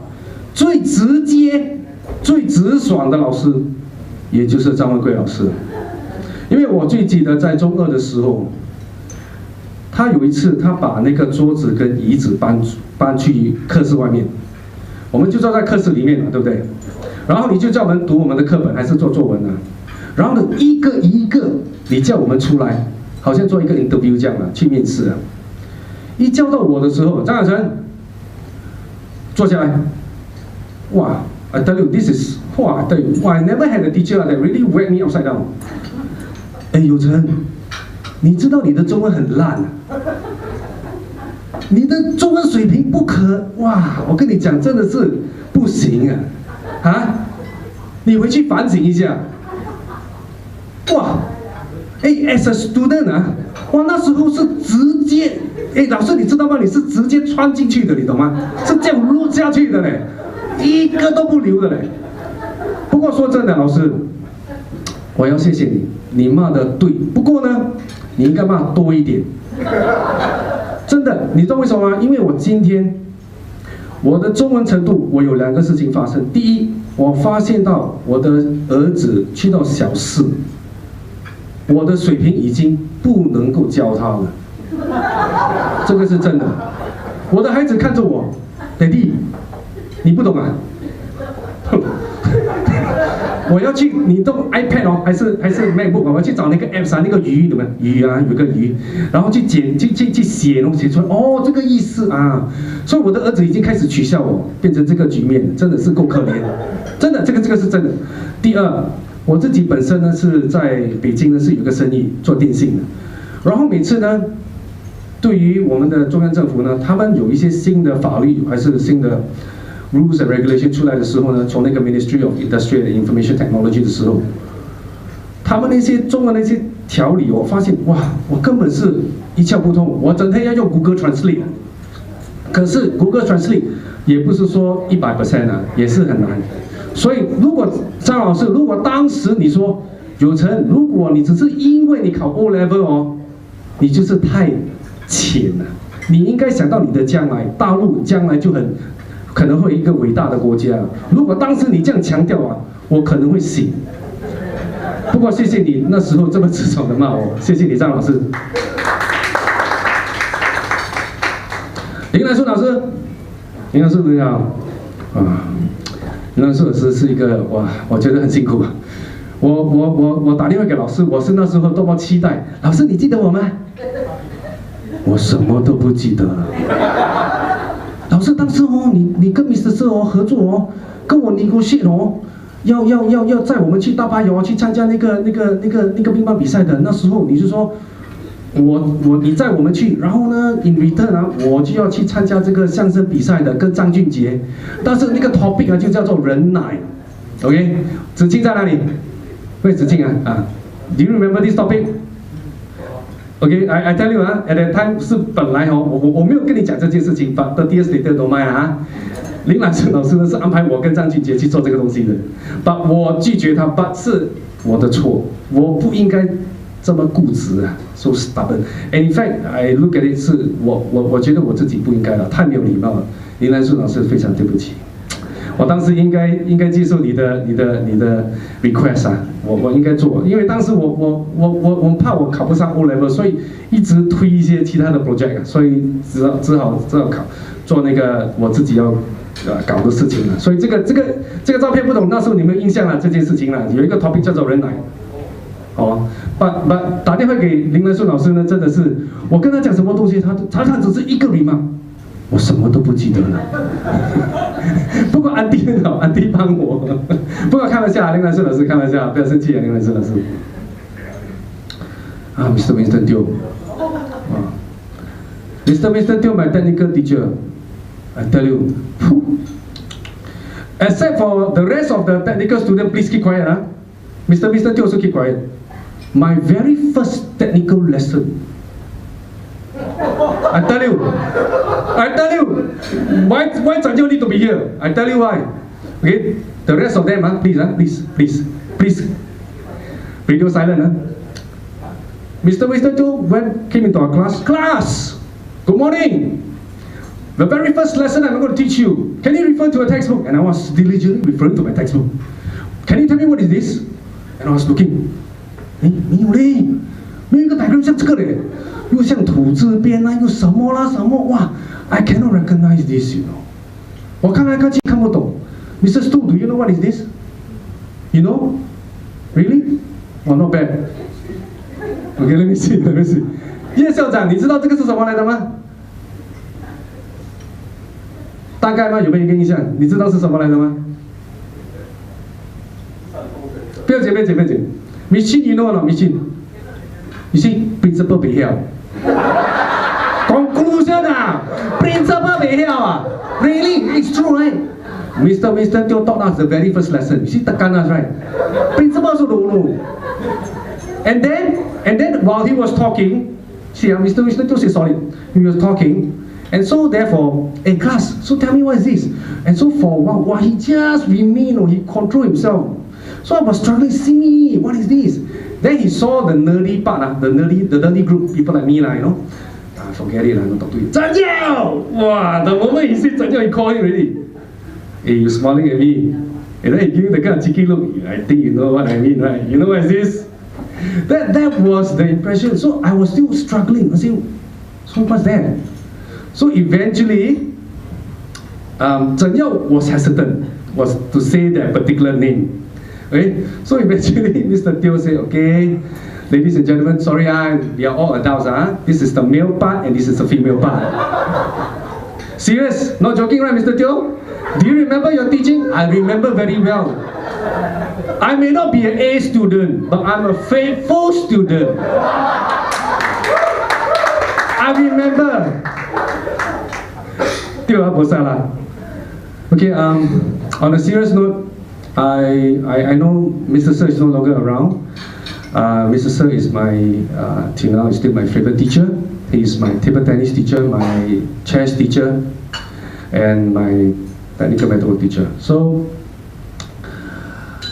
最直接、最直爽的老师，也就是张文贵老师。因为我最记得在中二的时候，他有一次他把那个桌子跟椅子搬去课室外面，我们就坐在课室里面了，对不对？然后你就叫我们读我们的课本还是做作文啊？然后呢，一个一个你叫我们出来，好像做一个 interview 这样啊，去面试啊。一叫到我的时候，张小成，坐下来，哇 ！I tell you, this is I tell you, I never had a teacher that really whacked me upside down. 哎，有成，你知道你的中文很烂，你的中文水平不可哇！我跟你讲，真的是不行啊！你回去反省一下。哇！哎 ，as a student 啊，哇，那时候是直接，哎，老师你知道吗？你是直接穿进去的，你懂吗？是这样录下去的嘞，一个都不留的嘞。不过说真的，老师，我要谢谢你。你骂的对，不过呢，你应该骂多一点。真的，你知道为什么吗？因为我今天我的中文程度，我有2个事情发生。第一，我发现到我的儿子去到小4，我的水平已经不能够教他了，这个是真的。我的孩子看着我，爹地，你不懂啊？我要去，你动 iPad 哦，还是 MacBook， 我要去找那个 App 啊，那个鱼对吧？鱼啊，有个鱼，然后去写东西出来，哦，这个意思啊。所以我的儿子已经开始取笑我，变成这个局面，真的是够可怜，真的，这个是真的。第二，我自己本身呢是在北京呢是有个生意做电信的，然后每次呢，对于我们的中央政府呢，他们有一些新的法律还是新的rules and regulation 出来的时候呢，从那个 Ministry of Industry and Information Technology 的时候，他们那些中文那些条理，我发现哇，我根本是一窍不通。我整天要用 Google Translate， 可是 Google Translate 也不是说100% 啊，也是很难。所以如果张老师，如果当时你说有成，如果你只是因为你考 O Level 哦，你就是太浅了。你应该想到你的将来，大陆将来就可能会一个伟大的国家。如果当时你这样强调啊，我可能会醒。不过谢谢你那时候这么直爽的骂我，谢谢你张老师。林兰顺老师，林兰顺你好啊，林兰顺老师是一个哇，我觉得很辛苦。我打电话给老师，我是那时候多么期待，老师你记得我吗？我什么都不记得了。老师，当时哦，你跟 Mr. 社哦合作哦，跟我 negotiate哦，要载我们去大巴窑去参加那个乒乓比赛的。那时候你就说，你载我们去，然后呢 ，in return 啊，我就要去参加这个相声比赛的，跟张俊杰。但是那个 topic 啊就叫做忍耐 ，OK？ 子敬在哪里？喂，子敬啊 ，Do you remember this topic？OK，I tell you 啊 ，at that time 是本来哦，我没有跟你讲这件事情 ，but the dear stated don't mind 啊。林兰顺老师呢是安排我跟张俊杰去做这个东西的 ，but 我拒绝他 ，but 是我的错，我不应该这么固执啊 ，so stubborn。And in fact, I look at it 是我觉得我自己不应该了，太没有礼貌了。林兰顺老师非常对不起。我当时应该接受你的 request 啊，我应该做，因为当时我怕我考不上 O Level， 所以一直推一些其他的 project 啊，所以只好做那个我自己要搞的事情了。所以这个照片不懂，那时候你们有印象了这件事情了，有一个 topic 叫做忍耐，好吧，打电话给林兰顺老师呢，真的是我跟他讲什么东西，他只是一个remark。我什么都不记得了，不过安迪很好，安迪帮我。不过开玩笑，林兰顺老师开玩笑，不要生气啊，林兰顺老师。啊 ，Mr. Winston Teo， 啊 ，Mr. Winston Teo, my technical teacher, I tell you, except for the rest of the technical student, please keep quiet, ah. Mr. Winston Teo also keep quiet. My very first technical lesson. I tell you, why Chanjo need to be here? I tell you why. Okay, the rest of them, please. Radio silent, Mr. Teo came into our class. Class, good morning. The very first lesson I'm going to teach you. Can you refer to a textbook? And I was diligently referring to my textbook. Can you tell me what is this? And I was looking. 没有嘞，没有一个 diagram 像这个嘞。又像土字边啊，又什么啦什么哇 ！I cannot recognize this, you know。我看来看去看不懂。Mr. Stu, do you know what is this? You know? Really? Oh, not bad. Okay, let me see. 叶校长，你知道这个是什么来的吗？大概吗？有没有一个印象？你知道是什么来的吗？不要紧。Machine, you know or not? Machine. You see, principal 不晓。Conclusion 啊 ，principal 不晓啊 ，really it's true right? Mr. Teo taught us the very first lesson. You see, tekan us right? Principal also don't know. And then while he was talking, see, Mr. Teo is solid. He was talking, and so therefore, hey class, so tell me what is this? And so for a while, he just remained, or he controlled himself. So I was struggling, see me, what is this? Then he saw the nerdy part, the nerdy group, people like me, you know. forget it, I don't talk to you. Zhen Yao! Wow, the moment he said Zhen Yao, he called him already. Hey, you smiling at me. And then he gave the kind of cheeky look. I think you know what I mean, right? You know what is this? That was the impression. So I was still struggling. I said, so what's that? So eventually, Zhen Yao was hesitant, was to say that particular name. Okay? So eventually, Mr. Teo said, okay, ladies and gentlemen, sorry, we are all adults. This is the male part and this is the female part. Serious? Not joking, right, Mr. Teo? Do you remember your teaching? I remember very well. I may not be an A student, but I'm a faithful student. I remember. Okay, on a serious note, I know Mr. Sir is no longer around. Mr. Sir is till now, is still my favorite teacher. He is my table tennis teacher, my chess teacher, and my technical medical teacher. So,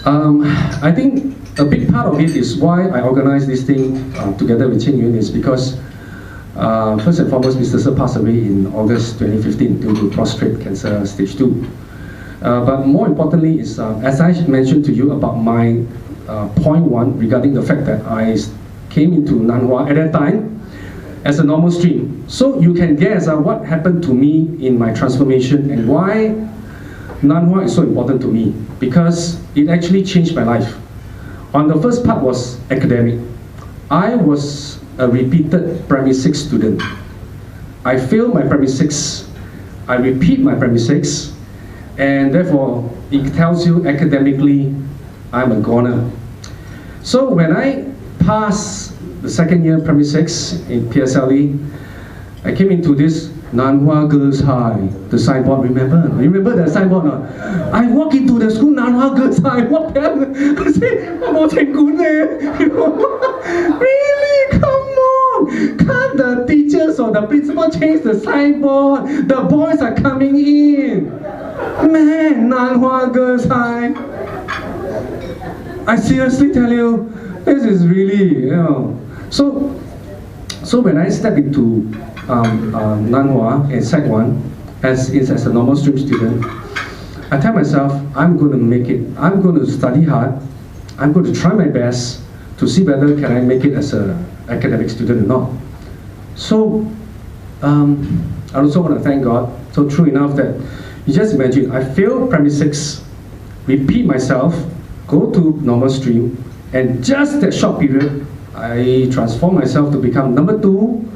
I think a big part of it is why I organized this thing together with Qing Yun is because first and foremost, Mr. Sir passed away in August 2015 due to prostate cancer stage 2. But more importantly is, as I mentioned to you about my point 1 regarding the fact that I came into Nan Hua at that time as a normal stream. So you can guess what happened to me in my transformation and why Nan Hua is so important to me, because it actually changed my life. On the first part was academic. I was a repeated primary 6 student. I failed my primary 6. I repeat my primary 6. And therefore, it tells you academically, I'm a goner. So when I passed the second year primary 6 in PSLE, I came into this Nan Hua Girls High, the signboard, remember? Remember that signboard? No? I walk into the school, Nan Hua Girls High, what the hell? I say, really? Come on! Can't the teachers or the principal change the signboard? The boys are coming in. Man, Nan Hua Girls High. I seriously tell you, this is really, So when I step into Nan Hua in Sec 1, as a normal stream student, I tell myself, I'm going to make it. I'm going to study hard. I'm going to try my best to see whether can I make it as an academic student or not. So I also want to thank God. So true enough that you just imagine, I failed primary 6, repeat myself, go to normal stream, and just that short period, I transformed myself to become number 2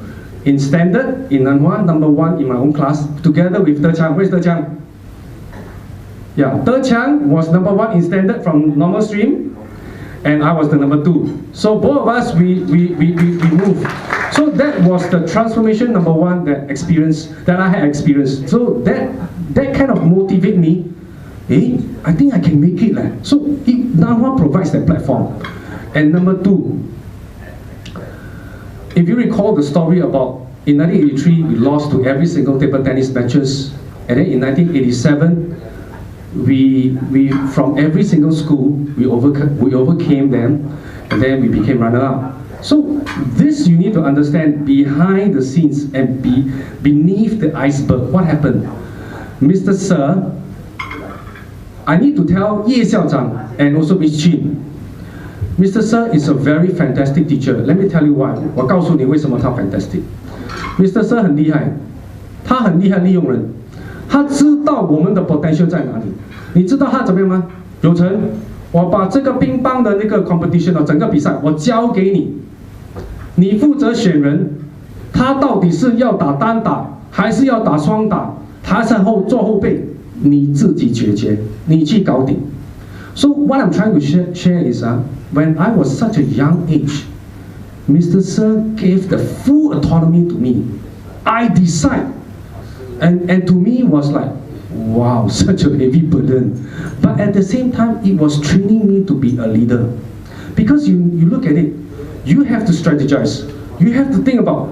in standard in Nan Hua, number 1 in my own class, together with De Chang. Where's De Chang? Yeah, De Chang was number 1 in standard from normal stream, and I was the number 2. So both of us, we moved. So that was the transformation number 1 that I had experienced. So that kind of motivated me. I think I can make it. So Nan Hua provides that platform. And number 2, if you recall the story about in 1983 we lost to every single table tennis matches, and then in 1987 we from every single school we overcame them, and then we became runner-up. So this you need to understand behind the scenes and beneath the iceberg. What happened? Mr. Sir, I need to tell Ye Xiaozhang and also Miss Chin. Mr. Sir is a very fantastic teacher. Let me tell you why. 我告诉你为什么他 fantastic. Mr. Sir 很厉害，他很厉害利用人，他知道我们的 potential 在哪里。你知道他怎么样吗？有成，我把这个乒乓的那个 competition 整个比赛我交给你，你负责选人，他到底是要打单打还是要打双打，他在做后备，你自己解决，你去搞定。So what I'm trying to share is when I was such a young age, Mr. Sir gave the full autonomy to me. I decide, and to me was like, wow, such a heavy burden. But at the same time, it was training me to be a leader. Because you look at it, you have to strategize. You have to think about,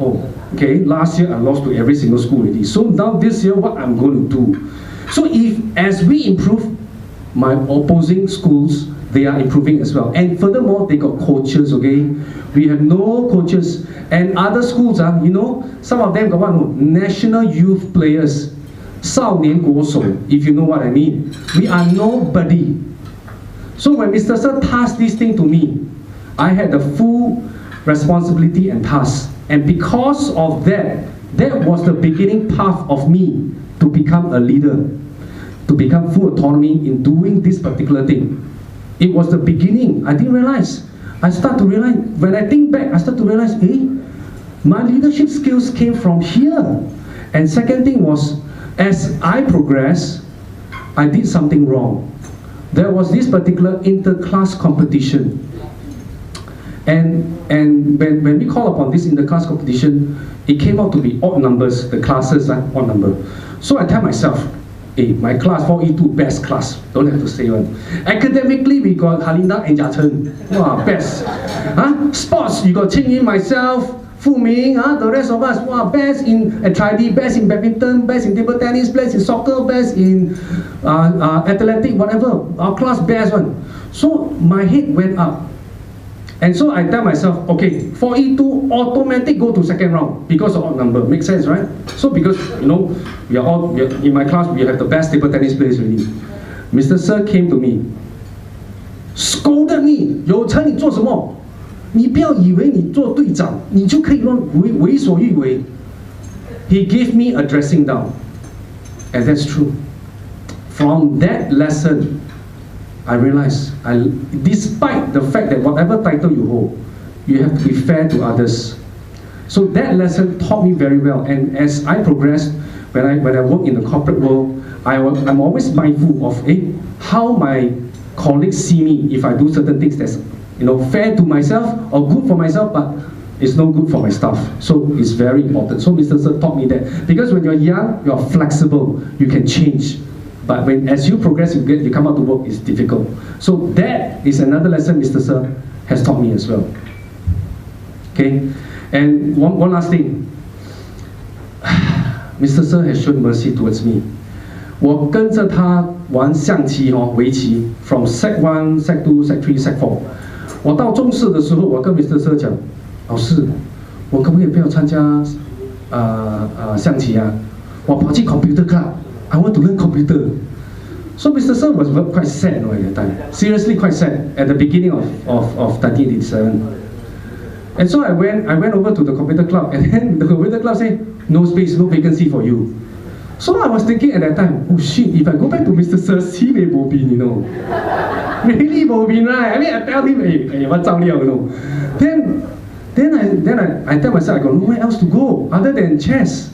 okay, last year I lost to every single school already. So now this year, what I'm going to do? So as we improve, my opposing schools, they are improving as well. And furthermore, they got coaches, okay? We have no coaches. And other schools, you know, some of them got what? No, national youth players. 少年国手, if you know what I mean. We are nobody. So when Mr. Sir tasked this thing to me, I had the full responsibility and task. And because of that, that was the beginning path of me to become a leader, to become full autonomy in doing this particular thing. It was the beginning. I didn't realize. I start to realize, when I think back, I start to realize, hey, my leadership skills came from here. And second thing was, as I progressed, I did something wrong. There was this particular inter-class competition. And when we call upon this inter-class competition, it came out to be odd numbers, the classes are odd number. So I tell myself, hey, my class 4E2, best class, don't have to say one. Academically, we got Halinda and Jiachen, wow, best. Sports, you got Qing Yin, myself, Fu Ming, the rest of us, wow, best in tridy, best in badminton, best in table tennis, best in soccer, best in athletic, whatever. Our class best one. So my head went up. And so I tell myself, okay, 4E2 automatic go to second round because of odd number. Makes sense, right? So because, you know, we are all, in my class, we have the best table tennis players already. Mr. Sir came to me, scolded me, 有成你做什么？你不要以为你做队长，你就可以为所欲为。He gave me a dressing down. And that's true. From that lesson, I realized, despite the fact that whatever title you hold, you have to be fair to others. So that lesson taught me very well. And as I progressed, when I work in the corporate world, I'm always mindful of how my colleagues see me if I do certain things that's, you know, fair to myself or good for myself, but it's no good for my staff. So it's very important. So Mr. Sir taught me that. Because when you're young, you're flexible, you can change. But as you progress, you come out to work, it's difficult. So that is another lesson Mr. Sir has taught me as well. Okay? And one last thing. Mr. Sir has shown mercy towards me. 我跟着他玩象棋围棋 from Sec 1, Sec 2, Sec 3, Sec 4. 我到中四的时候，我跟 Mr. Sir 讲，老师，我可不可以不要参加象棋啊？我跑去 computer club. I want to learn computer. So Mr. Sir was quite sad at that time. Seriously quite sad at the beginning of 1987. And so I went over to the computer club, and then the computer club said, no space, no vacancy for you. So I was thinking at that time, oh shit, if I go back to Mr. Sir, he may bo bin, you know. Really bo bin, right? I mean, I tell him, hey, what zhang liao, you know. Then I tell myself, I got nowhere else to go other than chess.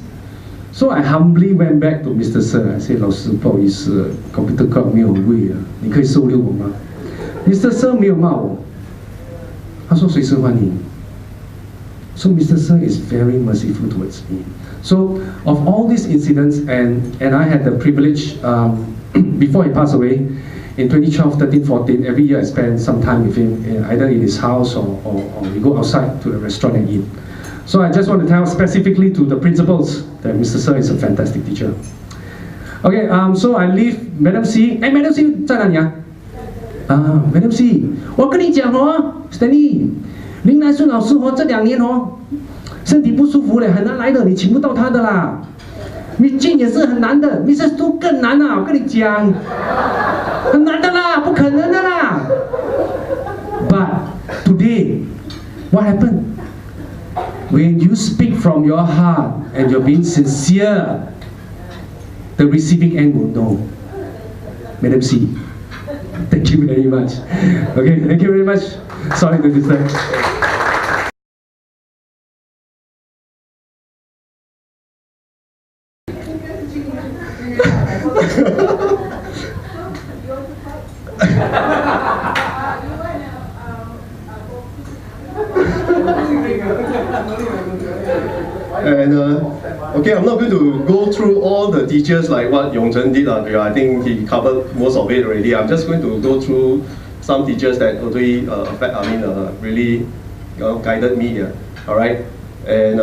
So I humbly went back to Mr. Sir. I said, 老师，不好意思 ，computer club 没有位啊，你可以收留我吗 ？Mr. Sir 没有骂我，他说随时欢迎。So Mr. Sir is very merciful towards me. So of all these incidents, and I had the privilege before he passed away in 2012, 13, 14. Every year I spend some time with him, either in his house or we go outside to a restaurant and eat. So I just want to tell specifically to the principals that Mr. Sir is a fantastic teacher. Okay, so I leave Madam C. Hey, Madam C 在哪里啊？Madam C， 我跟你讲Stanley， 林来顺老师这2年身体不舒服了，很难来的，你请不到他的啦。Miss Jane 也是很难的 ，Mrs. Du 更难啊，我跟你讲，很难的啦，不可能的啦。But today, what happened? When you speak from your heart and you're being sincere, the receiving end will know. Madam C, thank you very much. Okay, thank you very much. Sorry to disturb. And okay, I'm not going to go through all the teachers like what Yong Chen did. I think he covered most of it already. I'm just going to go through some teachers that totally really guided me. All right. And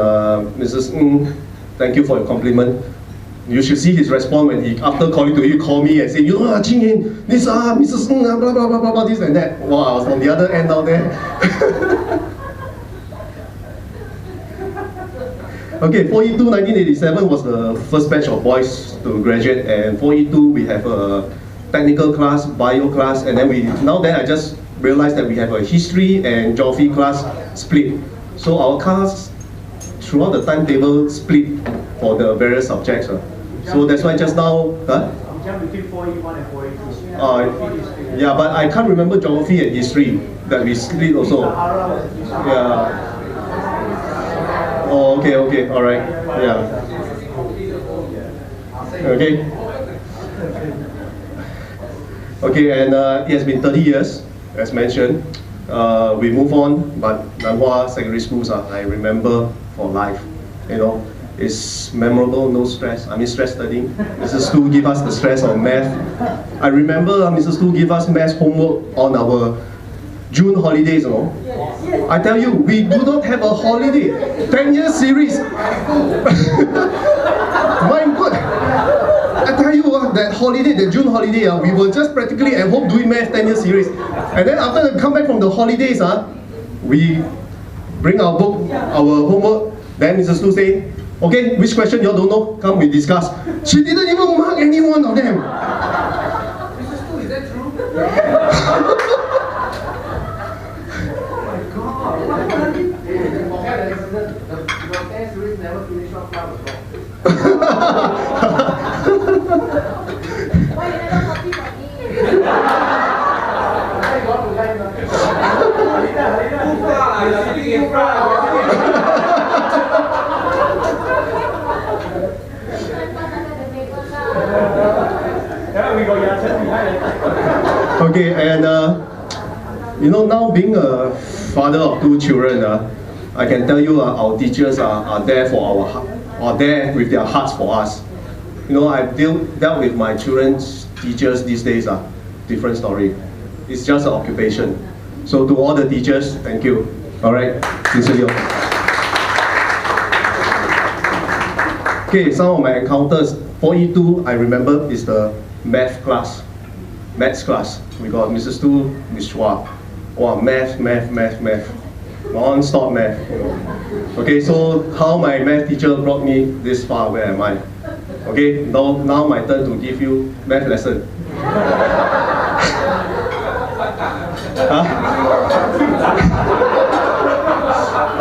Mrs. Ng, thank you for your compliment. you should see his response when he, after calling to you, call me and say, you know, Ching Yin, this Mrs. Ng, blah, blah, blah, blah, blah, this and that. Wow, I was on the other end out there. Okay, 4E2 1987 was the first batch of boys to graduate, and 4E2 we have a technical class, bio class, and then I just realized that we have a history and geography class split. So our class throughout the timetable split for the various subjects. So that's why just now, You jump between 4E1 and 4E2. yeah, but I can't remember geography and history that we split also. Yeah. Oh, okay, all right, yeah. Okay. Okay, and it has been 30 years, as mentioned. We move on, but Nan Hua secondary schools, I remember for life. You know, it's memorable, no stress. I mean, stress studying. Mrs. Tu give us the stress of math. I remember Mrs. Tu give us math homework on our June holidays, you know. I tell you, we do not have a holiday. 10-year series. My God. I tell you, that holiday, the June holiday, we were just practically at home doing math 10-year series. And then after we come back from the holidays, we bring our book, our homework. Then Mrs. Tu say, okay, which question you all don't know? Come, we discuss. She didn't even mark any one of them. Mrs. Tu, is that true? Okay, and you know, now being a father of two children, I can tell you our teachers are there for are there with their hearts for us. You know, I've dealt with my children's teachers these days, different story. It's just an occupation. So to all the teachers, thank you. All right, sincerely. Okay, some of my encounters. 4E2, I remember, is the maths class. We got Mrs. Tu, Miss Chua. Wow, math. Non-stop math. You know. Okay, so how my math teacher brought me this far, where am I? Okay, now my turn to give you math lesson.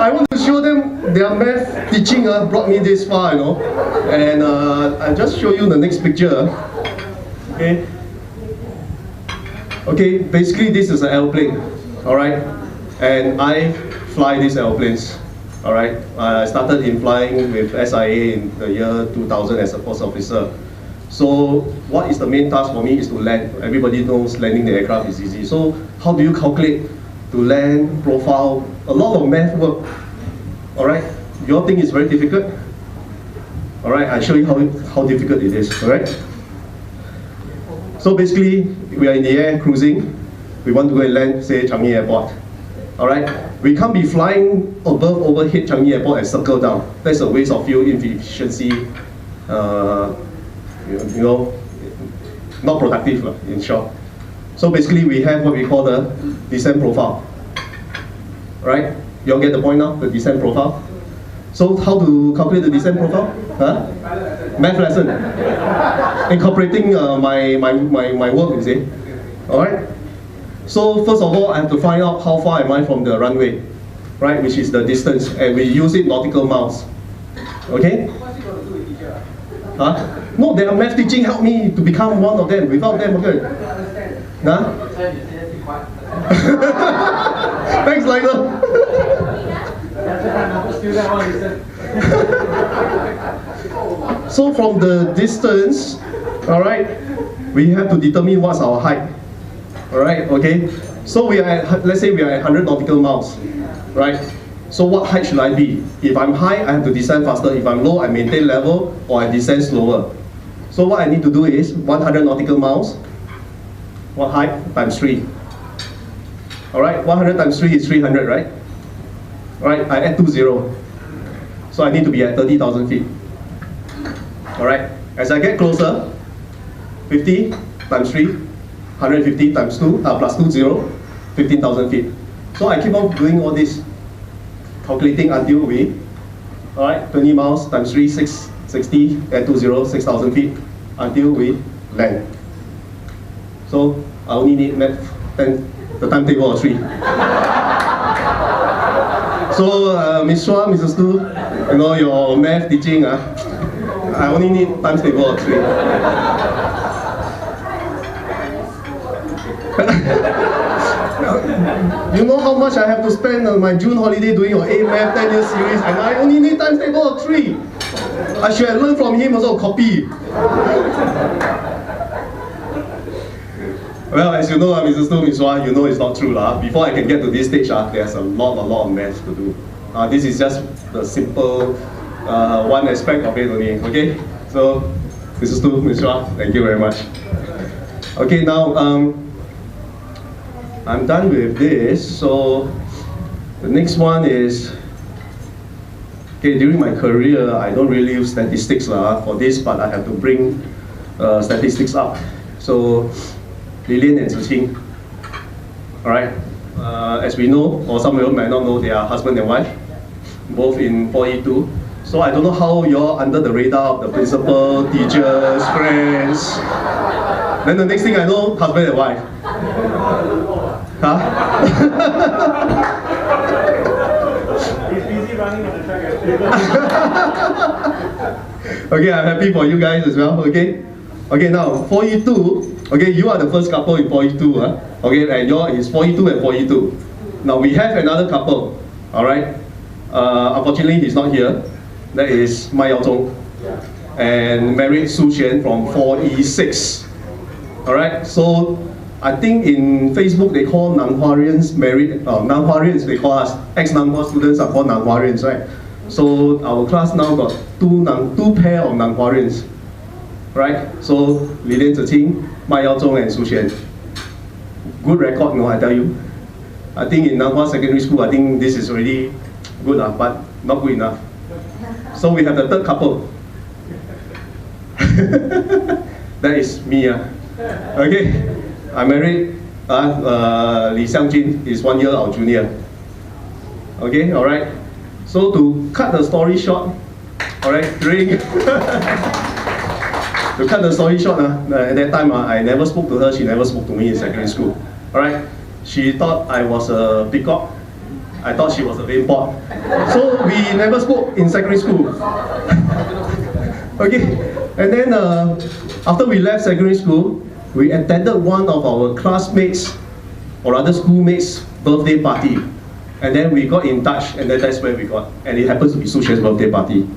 I want to show them their math teaching brought me this far, you know. And I'll just show you the next picture. Okay. Okay, basically this is an airplane, all right? And I fly these airplanes, all right? I started in flying with SIA in the year 2000 as a force officer. So what is the main task for me is to land. Everybody knows landing the aircraft is easy. So how do you calculate to land, profile, a lot of math work, all right? You all think it's very difficult? All right, I'll show you how difficult it is, all right? So basically, we are in the air cruising. We want to go and land, say, Changi Airport. All right? We can't be flying overhead Changi Airport and circle down. That's a waste of fuel, inefficiency, you know, not productive, in short. So basically, we have what we call the descent profile. Right? You all get the point now, the descent profile? So how to calculate the descent profile? Huh? Math lesson. Incorporating my work, you see. Alright? So first of all, I have to find out how far am I from the runway, right? Which is the distance, and we use it nautical miles. Okay? What's it got to do with teacher? Huh? No, their math teaching helped me to become one of them. Without them, okay. Huh? Thanks, Lionel. So from the distance, all right, we have to determine what's our height. All right, okay. So we are at, let's say we are at 100 nautical miles, right? So what height should I be? If I'm high, I have to descend faster. If I'm low, I maintain level or I descend slower. So what I need to do is 100 nautical miles. What height? Times 3. All right, 100 times 3 is 300, right? All right, I add 2 zeros. So I need to be at 30,000 feet. All right, As I get closer, 50 times 3, 150 times 2, plus 2, 0, 15,000 feet. So I keep on doing all this, calculating until we, alright, 20 miles times 3, 660, add 2, 0, 6,000 feet, until we land. So I only need the timetable of 3. So Ms. Hua, Mrs. Tu, you know, your math teaching, I only need times table of 3. You know how much I have to spend on my June holiday doing your A Math 10-year series, and I only need times table of 3. I should have learned from him also, copy. Well, as you know, Mrs. Tu, Ms. Hua, you know it's not true. Before I can get to this stage, there's a lot of math to do. This is just the simple one aspect of it only, okay? So, Mrs. Tu, Ms. Hua, thank you very much. Okay, now, I'm done with this, so the next one is, okay, during my career, I don't really use statistics for this, but I have to bring statistics up. So, Lilian and Ziqing, alright, as we know, or some of you might not know, they are husband and wife, both in 4E2. So I don't know how you're under the radar of the principal, teachers, friends. Then the next thing I know, husband and wife. Huh? He's busy running on the track. Okay, I'm happy for you guys as well, okay? Okay, now, 4E2, okay, you are the first couple in 4E2, okay, and yours is 4E2 and 4E2. Now, we have another couple, alright? Unfortunately, he's not here. That is Ma Yao Zhong, and married Su Xian from 4E6. Alright, so I think in Facebook they call Nan Huarians married, Nan Huarians they call us, ex-Nan Hua students are called Nan Huarians, right? So our class now got two pair of Nan Huarians, right? So Lilian Ziqing, Ma Yao Zhong and Su Xian. Good record, no, I tell you. I think in Nan Hua Secondary School, I think this is already good, but not good enough. So we have the third couple. That is me. Okay, I'm married. Li Xiangjun is 1 year our junior. Okay, all right. So to cut the story short, all right, to cut the story short, at that time I never spoke to her. She never spoke to me in secondary school. All right, she thought I was a peacock. I thought she was a vain pot. So we never spoke in secondary school. Okay, and then after we left secondary school, we attended one of our classmates, or rather schoolmates' birthday party. And then we got in touch, and then that's where we got. And it happens to be Su Xian's birthday party.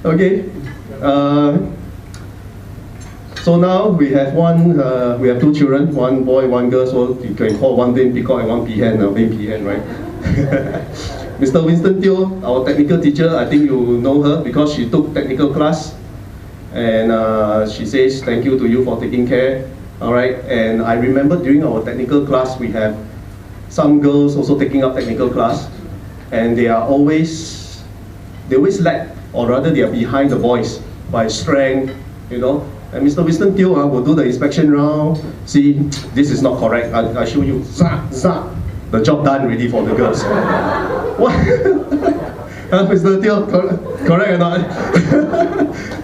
Okay. So now we have we have 2 children, 1 boy, 1 girl, so you can call one vain peacock and 1 peahen, vain peahen, right? Mr. Winston Teo, our technical teacher, I think you know her because she took technical class, and she says thank you to you for taking care. All right, and I remember during our technical class we have some girls also taking up technical class, and they always lack, or rather they are behind the boys by strength, you know. And Mr. Winston Teo will do the inspection round. See, this is not correct. I show you. The job done already for the girls. What? Mr. Teo, correct or not?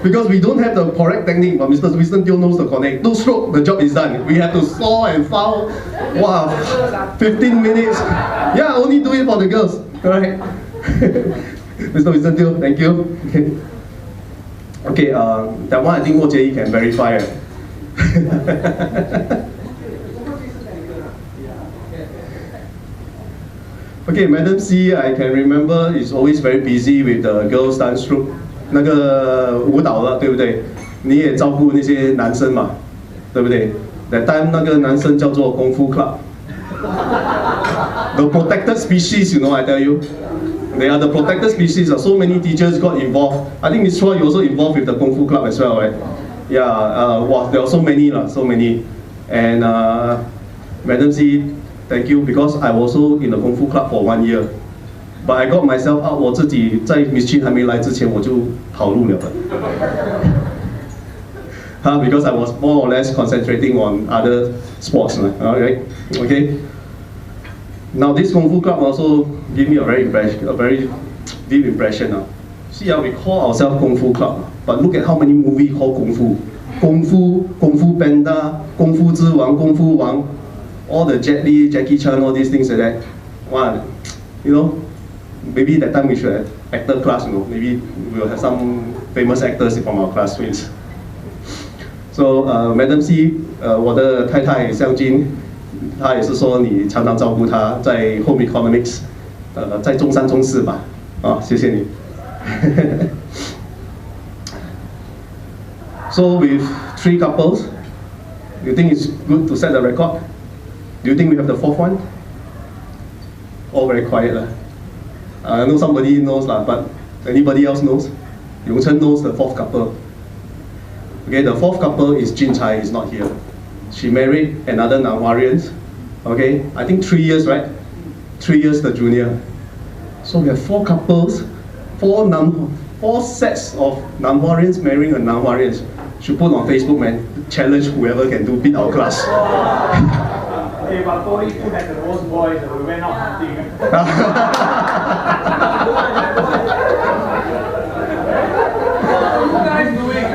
Because we don't have the correct technique, but Mr. Winston Teo knows the correct. 2 stroke, the job is done. We have to saw and file. Wow, 15 minutes. Yeah, only do it for the girls. Alright. Mr. Winston Teo, thank you. Okay, that one I think Mo Jie can verify. Okay, Madam C, I can remember is always very busy with the girls dance troupe. 那个舞蹈了，对不对？你也照顾那些男生嘛，对不对？ That time 那个男生叫做功夫 club。The protected species, you know, I tell you. They are the protected species. So many teachers got involved. I think Ms. Chua, you also involved with the Kung Fu Club as well, right? Yeah, wow, there are so many, so many. And Madam C, thank you, because I was also in the Kung Fu Club for 1 year. But I got myself out， 我自己在 Miss Chin 还没来之前我就跑路了。Because I was more or less concentrating on other sports. Alright, okay. Now this Kung Fu Club also gave me a very deep impression. See, we call ourselves Kung Fu Club, but look at how many movies call Kung Fu. Kung Fu, Kung Fu Panda, Kung Fu 之王, Kung Fu Wang, all the Jet Li, Jackie Chan, all these things like that. Wow, you know, maybe that time we should have actor class, you know, maybe we'll have some famous actors from our classmates. So, Madam C, 我的太太香金，她也是说你常常照顾她，在 Home Economics， 在中三中四吧，谢谢你。So with 3 couples, you think it's good to set the record? Do you think we have the 4th one? All very quiet lah. I know somebody knows lah, but anybody else knows? Yong Chen knows the 4th couple. Okay, the 4th couple is Jin Chai, is not here. She married another Nan Huarian. Okay, I think 3 years, right? 3 years the junior. So we have 4 couples, 4 sets of Nan Huarians marrying a Nan Huarian. Should put on Facebook, man. Challenge whoever can do beat our class. Okay, but 42 had the most boys, so we went out hunting. What are you guys doing?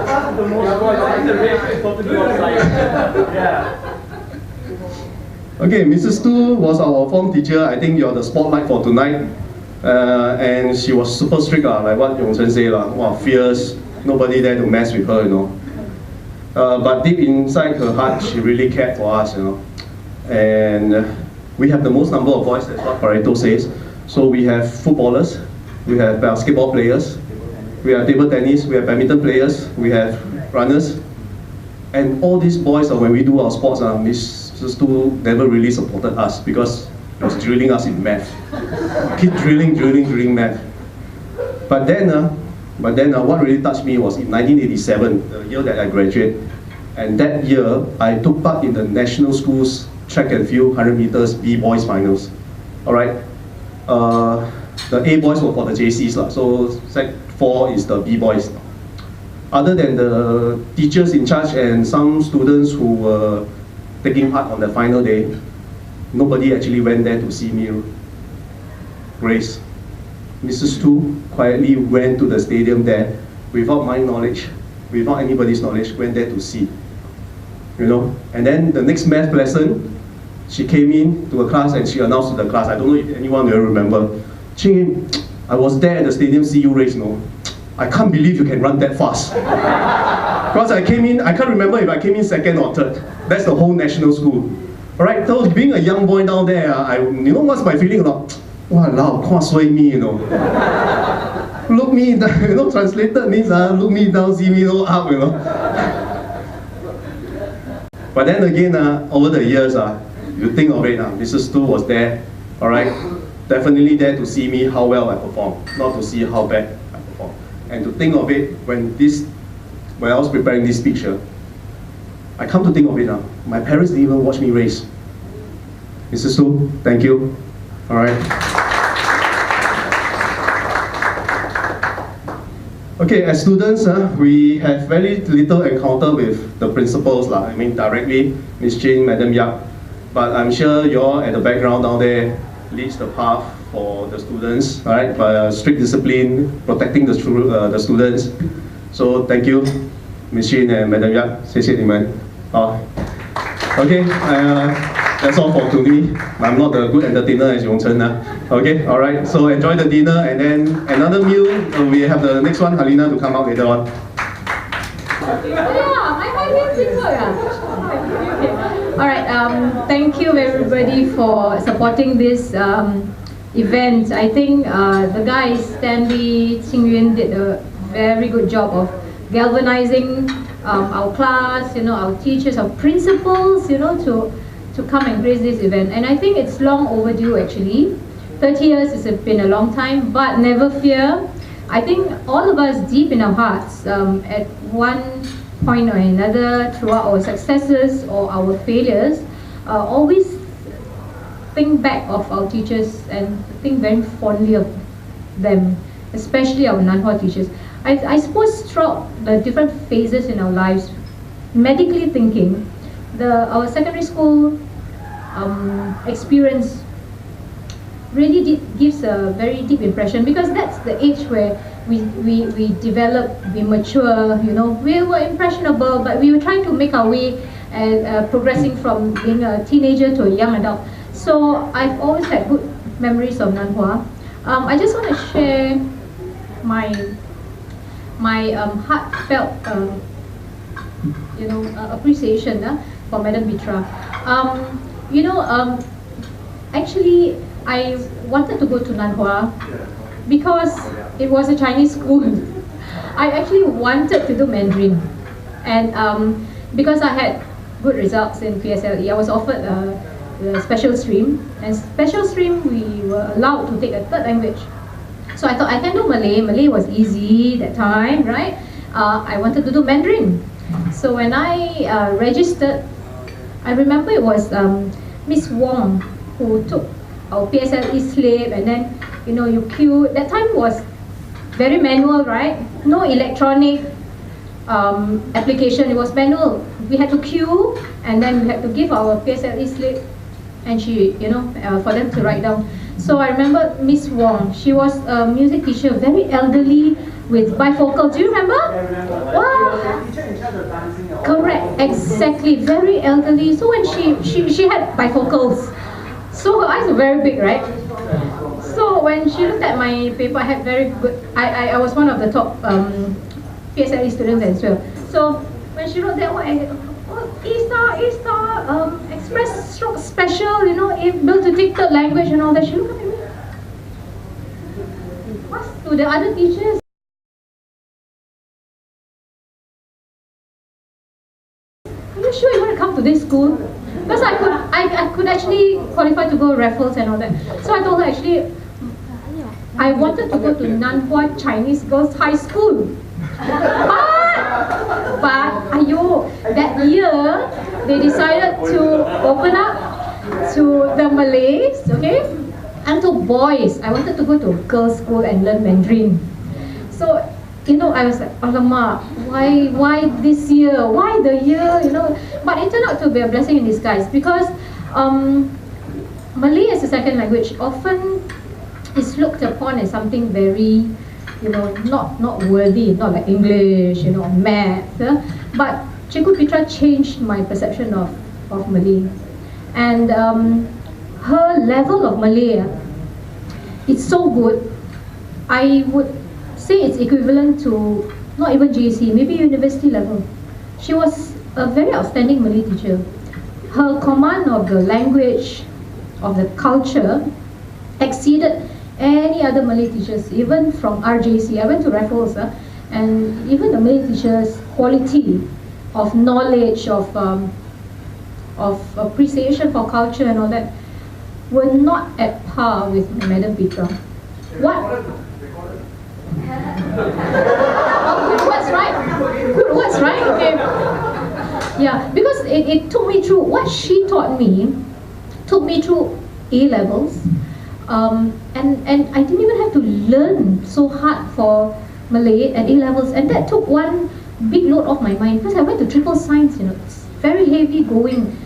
What's the most boys? I think the ratio is totally outside. Yeah. Okay, Mrs. Tu was our form teacher. I think you're the spotlight for tonight. And she was super strict, like what Yong Chen said, wow, fierce. Nobody there to mess with her, you know. But deep inside her heart, she really cared for us, you know. And we have the most number of boys, that's what Pareto says. So we have footballers, we have basketball players, we have table tennis, we have badminton players, we have runners. And all these boys, when we do our sports, Mrs. Tu never really supported us because he was drilling us in math. Keep drilling math. But then what really touched me was in 1987, the year that I graduated. And that year, I took part in the National Schools Track and Field 100 meters B-Boys finals. Alright? The A-Boys were for the JCs, so Sec 4 is the B-Boys. Other than the teachers in charge and some students who were taking part on the final day, nobody actually went there to see me race. Mrs. Tu quietly went to the stadium there without my knowledge, without anybody's knowledge, went there to see. You know? And then the next math lesson, she came in to a class and she announced to the class, I don't know if anyone will remember, Ching, I was there at the stadium see you race, no? I can't believe you can run that fast. Because I came in, I can't remember if I came in 2nd or 3rd. That's the whole national school. Alright, so being a young boy down there, you know what's my feeling about? Wow, can't sway me, you know. Look me down, you know, translated means look me down, see me no up, you know. But then again, over the years, you think of it, Mrs. Tu was there, alright, definitely there to see me how well I perform, not to see how bad I perform. And to think of it, when I was preparing this speech, I come to think of it now, my parents didn't even watch me race. Mrs. Tu, thank you. Alright. Okay, as students, we have very little encounter with the principals, I mean directly, Ms. Chin, Madam Yap. But I'm sure you're at the background down there leads the path for the students, alright, by strict discipline, protecting the students. So thank you, Ms. Chin and Madam Yap. 谢谢你们. Okay, that's all for today. I'm not a good entertainer as Yong Chen. Okay, alright, so enjoy the dinner and then another meal. We have the next one, Halina, to come out later on. Alright, thank you everybody for supporting this event. I think the guys, Stanley, Qingyuan, did a very good job of galvanizing our class, you know, our teachers, our principals, you know, to come and grace this event. And I think it's long overdue actually. 30 years has been a long time, but never fear. I think all of us deep in our hearts, at one point or another, throughout our successes or our failures, always think back of our teachers and think very fondly of them, especially our Nan Hua teachers. I suppose throughout the different phases in our lives, medically thinking, our secondary school experience really gives a very deep impression, because that's the age where we develop, we mature, you know. We were impressionable, but we were trying to make our way and progressing from being a teenager to a young adult. So I've always had good memories of Nan Hua. I just want to share my heartfelt appreciation for Madam Mitra. Actually, I wanted to go to Nan Hua because it was a Chinese school. I actually wanted to do Mandarin, and because I had good results in PSLE, I was offered a special stream, and special stream we were allowed to take a third language. So I thought I can do Malay. Malay was easy that time, right? I wanted to do Mandarin. So when I registered, I remember it was Miss Wong who took our PSLE slip, and then you queue. That time was very manual, right? No electronic application. It was manual. We had to queue, and then we had to give our PSLE slip, and for them to write down. So I remember Miss Wong. She was a music teacher, very elderly, with bifocal. Do you remember? I remember. Wow. The teacher in charge of dancing. Correct, exactly. Very elderly. So when she had bifocals, so her eyes were very big, right? So when she looked at my paper, I had very good. I was one of the top PSLE students as well. So when she wrote that one, I said, A-star, express stroke special, able to take third language and all that. She looked at me. What's to the other teachers? Are you sure you want to come to this school? Because I could actually qualify to go Raffles and all that. So I told her, actually, I wanted to go to Nan Hua Chinese Girls High School. But ayo, that year they decided to open up to the Malays, okay, and to boys. I wanted to go to a girls' school and learn Mandarin. So I was like, alamak, why this year? Why the year? But it turned out to be a blessing in disguise, because Malay as a second language often is looked upon as something very, not worthy, not like English, math. But Cikgu Pitra changed my perception of Malay, and her level of Malay, it's so good. I would say it's equivalent to not even JC, maybe university level. She was a very outstanding Malay teacher. Her command of the language, of the culture, exceeded any other Malay teachers, even from RJC. I went to Raffles, and even the Malay teachers' quality of knowledge, of appreciation for culture and all that, were not at par with Madam Pitra. What? Good words, right? Good words, right? Okay. Yeah, because it took me through what she taught me, took me through A levels, and I didn't even have to learn so hard for Malay at A levels, and that took one big load off my mind, because I went to triple science, it's very heavy going,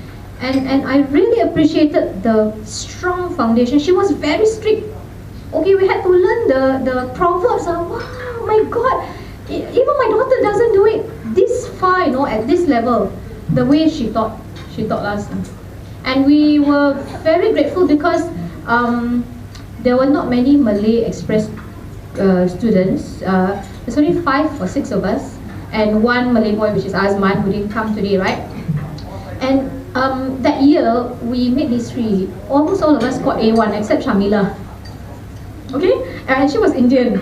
and I really appreciated the strong foundation. She was very strict. Okay, we had to learn the proverbs. Wow, my God, even my daughter doesn't do it this far, at this level, the way she taught us. And we were very grateful, because there were not many Malay Express students. There's only 5 or 6 of us, and one Malay boy, which is Azman, who didn't come today, right? And that year, we made history. Almost all of us got A1, except Shamila. Okay? And she was Indian.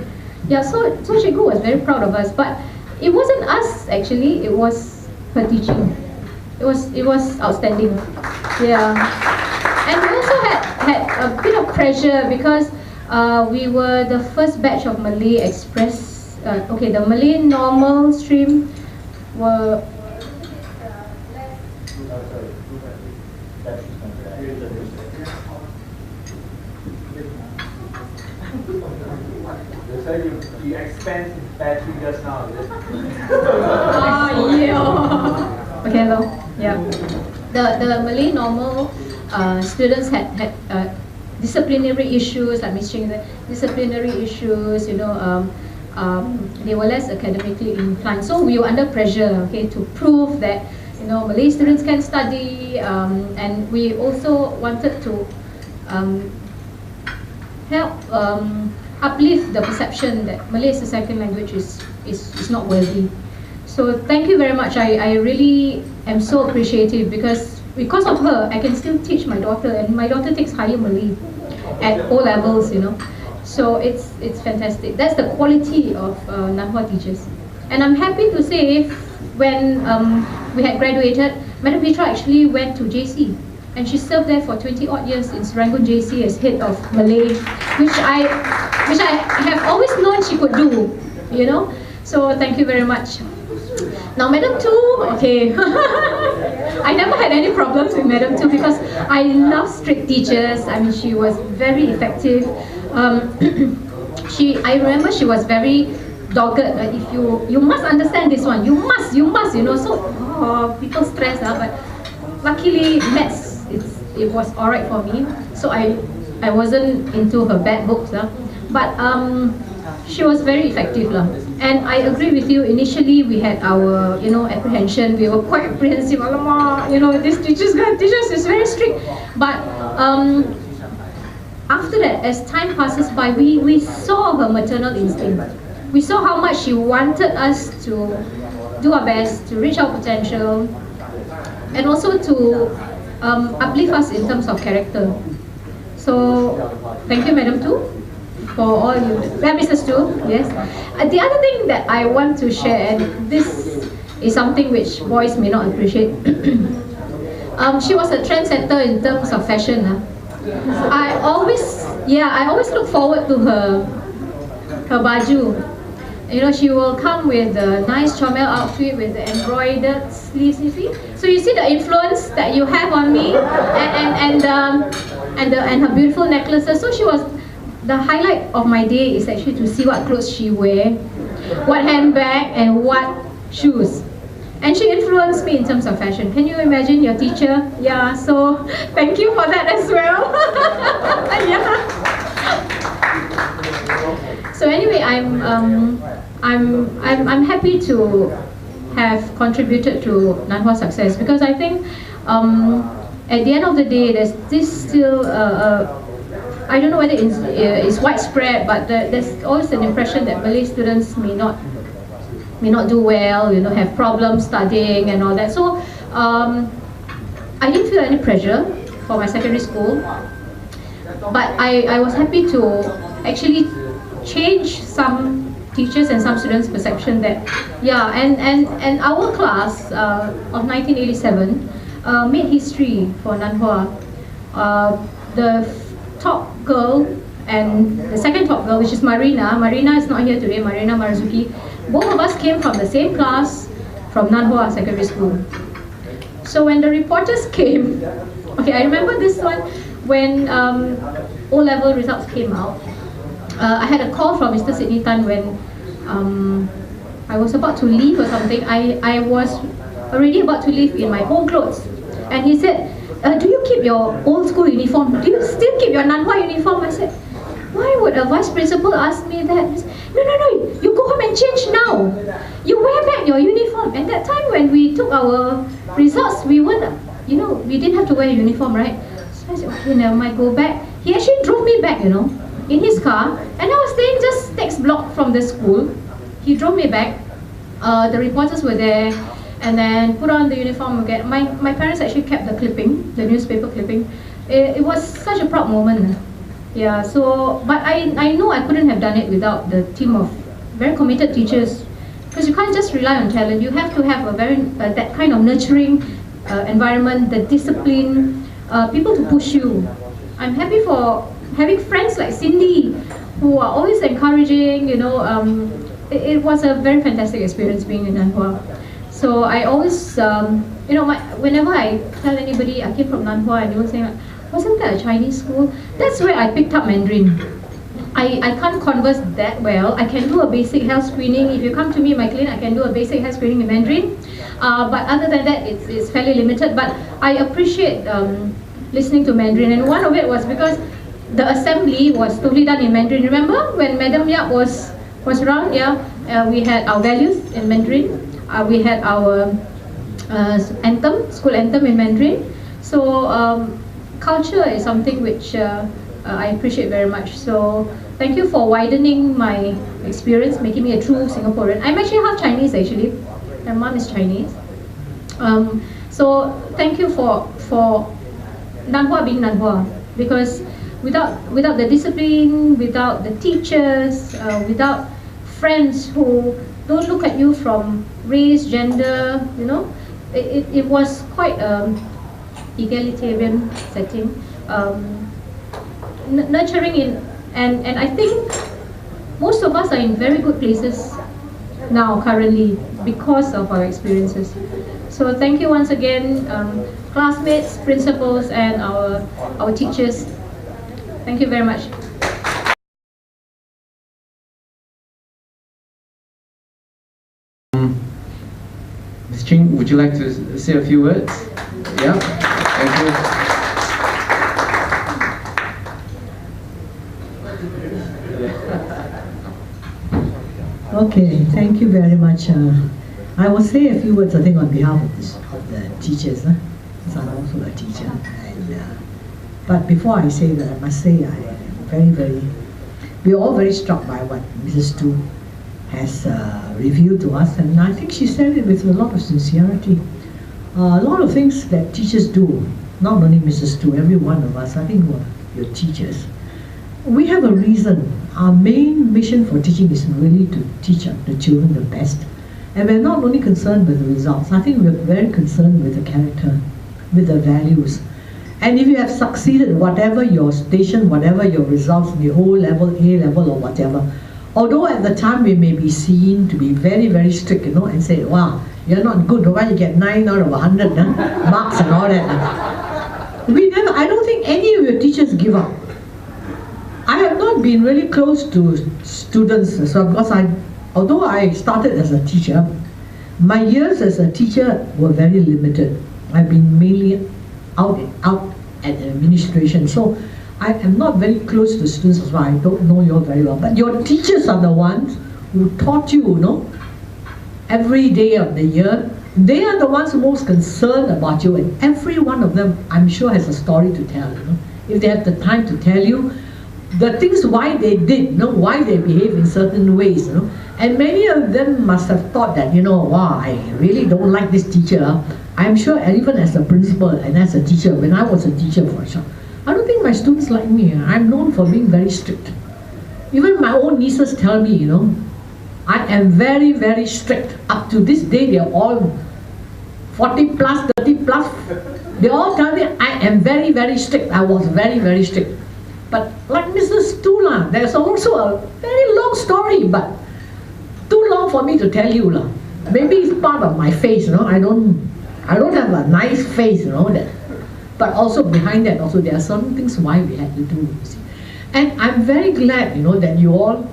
Yeah, so Cikgu was very proud of us. But it wasn't us, actually. It was her teaching. It was outstanding. Yeah. And we also had a bit of pressure, because we were the first batch of Malay Express. The Malay normal stream were You said you expand battery just now, is it? Oh, yeah. Okay, hello. Yeah. The Malay normal students had disciplinary issues, like Ms. Ching said, disciplinary issues, you know, they were less academically inclined. So we were under pressure, okay, to prove that, you know, Malay students can study, and we also wanted to help uplift the perception that Malay as a second language is not worthy. So thank you very much. I really am so appreciative because of her, I can still teach my daughter, and my daughter takes higher Malay at O levels, you know. So it's fantastic. That's the quality of Nan Hua teachers. And I'm happy to say, when we had graduated, Madam Petra actually went to JC, and she served there for 20 odd years in Serangoon JC as head of Malay, which I have always known she could do, you know. So thank you very much. Now Madam Tu, okay, I never had any problems with Madam Tu because I love strict teachers. I mean, she was very effective. I remember she was very dogged. If you must understand this one, you must, you know. So people stress, but luckily maths it was alright for me. So I wasn't into her bad books, but she was very effective, and I agree with you. Initially, we had our, you know, apprehension. We were quite apprehensive. Alamak, you know, this teacher's is very strict. But after that, as time passes by, we saw her maternal instinct. We saw how much she wanted us to do our best, to reach our potential, and also to uplift us in terms of character. So, thank you, Madam Tu, for all you do. Mrs. Tu, yes. The other thing that I want to share, and this is something which boys may not appreciate. She was a trendsetter in terms of fashion. I always look forward to her baju. You know, she will come with a nice Chomel outfit with the embroidered sleeves, you see. So you see the influence that you have on me, and her beautiful necklaces. So she was, the highlight of my day is actually to see what clothes she wear, what handbag, and what shoes. And she influenced me in terms of fashion. Can you imagine your teacher? Yeah, so thank you for that as well. Yeah. So anyway, I'm happy to have contributed to Nan Hua's success, because I think at the end of the day, there's this still I don't know whether it's widespread, but there's always an impression that Malay students may not do well, you know, have problems studying and all that. So I didn't feel any pressure for my secondary school, but I was happy to actually change some teachers and some students' perception that, yeah, and our class of 1987 made history for Nan Hua. The top girl and the second top girl, which is Marina is not here today, Marina Marzuki, both of us came from the same class from Nan Hua Secondary School. So when the reporters came, okay, I remember this one, when O-level results came out, I had a call from Mr. Sidney Tan when I was about to leave or something. I was already about to leave in my home clothes, and he said, do you keep your old school uniform? Do you still keep your Nan Hua uniform? I said, why would a vice principal ask me that? He said, no, you go home and change now. You wear back your uniform. And that time when we took our results, we weren't, you know, we didn't have to wear a uniform, right? So I said, okay, never mind, go back. He actually drove me back, you know, in his car, and I was staying just next block from the school. He drove me back. The reporters were there, and then put on the uniform again. My parents actually kept the clipping, the newspaper clipping. It was such a proud moment. Yeah, so, but I know I couldn't have done it without the team of very committed teachers, because you can't just rely on talent. You have to have a very, that kind of nurturing environment, the discipline, people to push you. I'm happy for having friends like Cindy, who are always encouraging, you know. It was a very fantastic experience being in Nan Hua. So I always, you know, whenever I tell anybody I came from Nan Hua, and they will say, wasn't that a Chinese school? That's where I picked up Mandarin. I can't converse that well. I can do a basic health screening. If you come to me in my clinic, I can do a basic health screening in Mandarin. But other than that, it's fairly limited. But I appreciate listening to Mandarin. And one of it was because the assembly was totally done in Mandarin. Remember when Madam Yap was around? Yeah, we had our values in Mandarin. We had our anthem, school anthem in Mandarin. So culture is something which I appreciate very much. So thank you for widening my experience, making me a true Singaporean. I'm actually half Chinese actually. My mom is Chinese. So thank you for Nan Hua being Nan Hua, because without the discipline, without the teachers, without friends who don't look at you from race, gender, you know, it was quite egalitarian setting, nurturing in, and I think most of us are in very good places now currently because of our experiences. So thank you once again, classmates, principals, and our teachers. Thank you very much. Ms. Ching, would you like to say a few words? Yeah, thank you. Okay, thank you very much. I will say a few words, I think, on behalf of the teachers, because I'm also a teacher. But before I say that, I must say we're all very struck by what Mrs. Tu has revealed to us, and I think she said it with a lot of sincerity. A lot of things that teachers do, not only Mrs. Tu, every one of us, I think we're teachers. We have a reason. Our main mission for teaching is really to teach the children the best. And we're not only concerned with the results, I think we're very concerned with the character, with the values. And if you have succeeded, whatever your station, whatever your results in the O level, A level, or whatever, although at the time we may be seen to be very, very strict, you know, and say, wow, you're not good, why you get 9 out of 100 marks and all that. I don't think any of your teachers give up. I have not been really close to students, so because although I started as a teacher, my years as a teacher were very limited. I've been mainly out at administration, so I am not very close to students, so I don't know you all very well. But your teachers are the ones who taught you, you know, every day of the year. They are the ones most concerned about you, and every one of them, I'm sure, has a story to tell. You know, if they have the time to tell you the things why they did, you know, why they behave in certain ways, you know. And many of them must have thought that, you know, wow, I really don't like this teacher. I'm sure even as a principal and as a teacher, when I was a teacher for sure, I don't think my students like me. I'm known for being very strict. Even my own nieces tell me, you know, I am very, very strict. Up to this day, they're all 40 plus, 30 plus. They all tell me I am very, very strict. I was very, very strict. But like Mrs. Tula, there's also a very long story, but too long for me to tell you. Maybe it's part of my face, you know. I don't have a nice face, you know. But also behind that, also there are some things why we had to do, you see. And I'm very glad, you know, that you all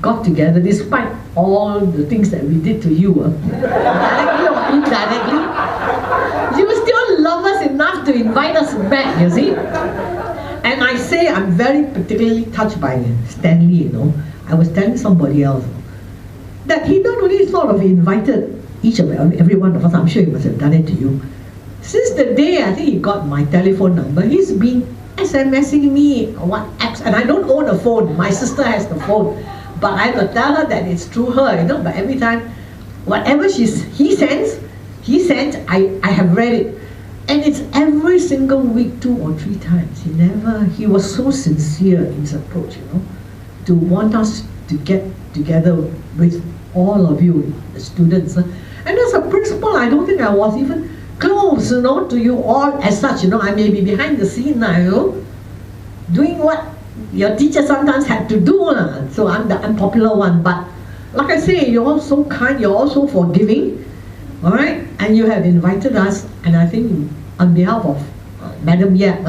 got together despite all the things that we did to you, directly or indirectly. You still love us enough to invite us back, you see. And I say I'm very particularly touched by Stanley, you know. I was telling somebody else that he not only sort of invited every one of us, I'm sure he must have done it to you. Since the day I think he got my telephone number, he's been SMSing me on apps, and I don't own a phone. My sister has the phone, but I have to tell her that it's through her, you know. But every time, whatever he sends, I have read it. And it's every single week, 2 or 3 times. He was so sincere in his approach, you know, to want us to get together with all of you, the students. And as a principal, I don't think I was even close, you know, to you all as such, you know. I may be behind the scene now, you know, doing what your teacher sometimes had to do. So I'm the unpopular one. But like I say, you're all so kind, you're all so forgiving, all right? And you have invited us, and I think on behalf of Madam Yap,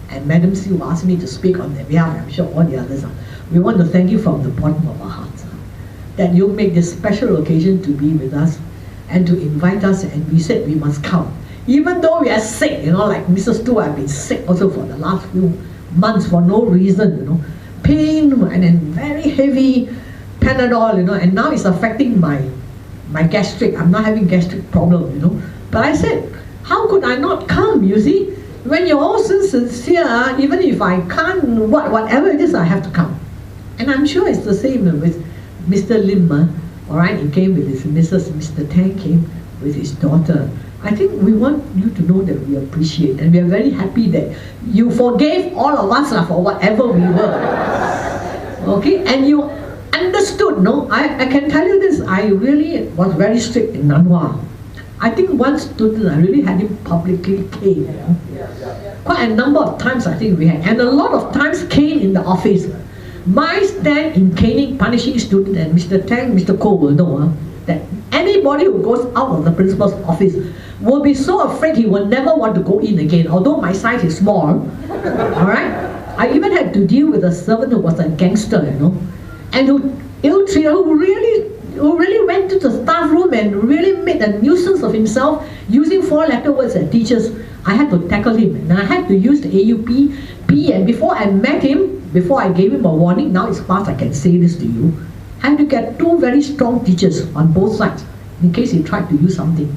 and Madam Siu asked me to speak on their behalf, I'm sure all the others. We want to thank you from the bottom of our hearts that you make this special occasion to be with us and to invite us, and we said we must come. Even though we are sick, like Mrs. Tu, I've been sick also for the last few months for no reason, pain and then very heavy Panadol, and now it's affecting my gastric. I'm not having gastric problem, But I said, how could I not come, you see? When you're all so sincere, even if I can't, whatever it is, I have to come. And I'm sure it's the same with Mr. Lim, all right? He came with his Mrs. Mr. Tang came with his daughter. I think we want you to know that we appreciate, and we are very happy that you forgave all of us for whatever we were. Okay? And you understood, no? I can tell you this, I really was very strict in Nan Hua. I think one student, I really had him publicly caned. Quite a number of times I think we had, and a lot of times cane in the office. My stand in caning, punishing student, and Mr. Tang, Mr. Koh will know that anybody who goes out of the principal's office will be so afraid he will never want to go in again, although my size is small. Alright? I even had to deal with a servant who was a gangster, and who ill-treated, who really went to the staff room and really made a nuisance of himself using 4-letter words at teachers. I had to tackle him, and I had to use the AUP, and before I met him, before I gave him a warning, now it's past, I can say this to you, I had to get 2 very strong teachers on both sides, in case he tried to use something.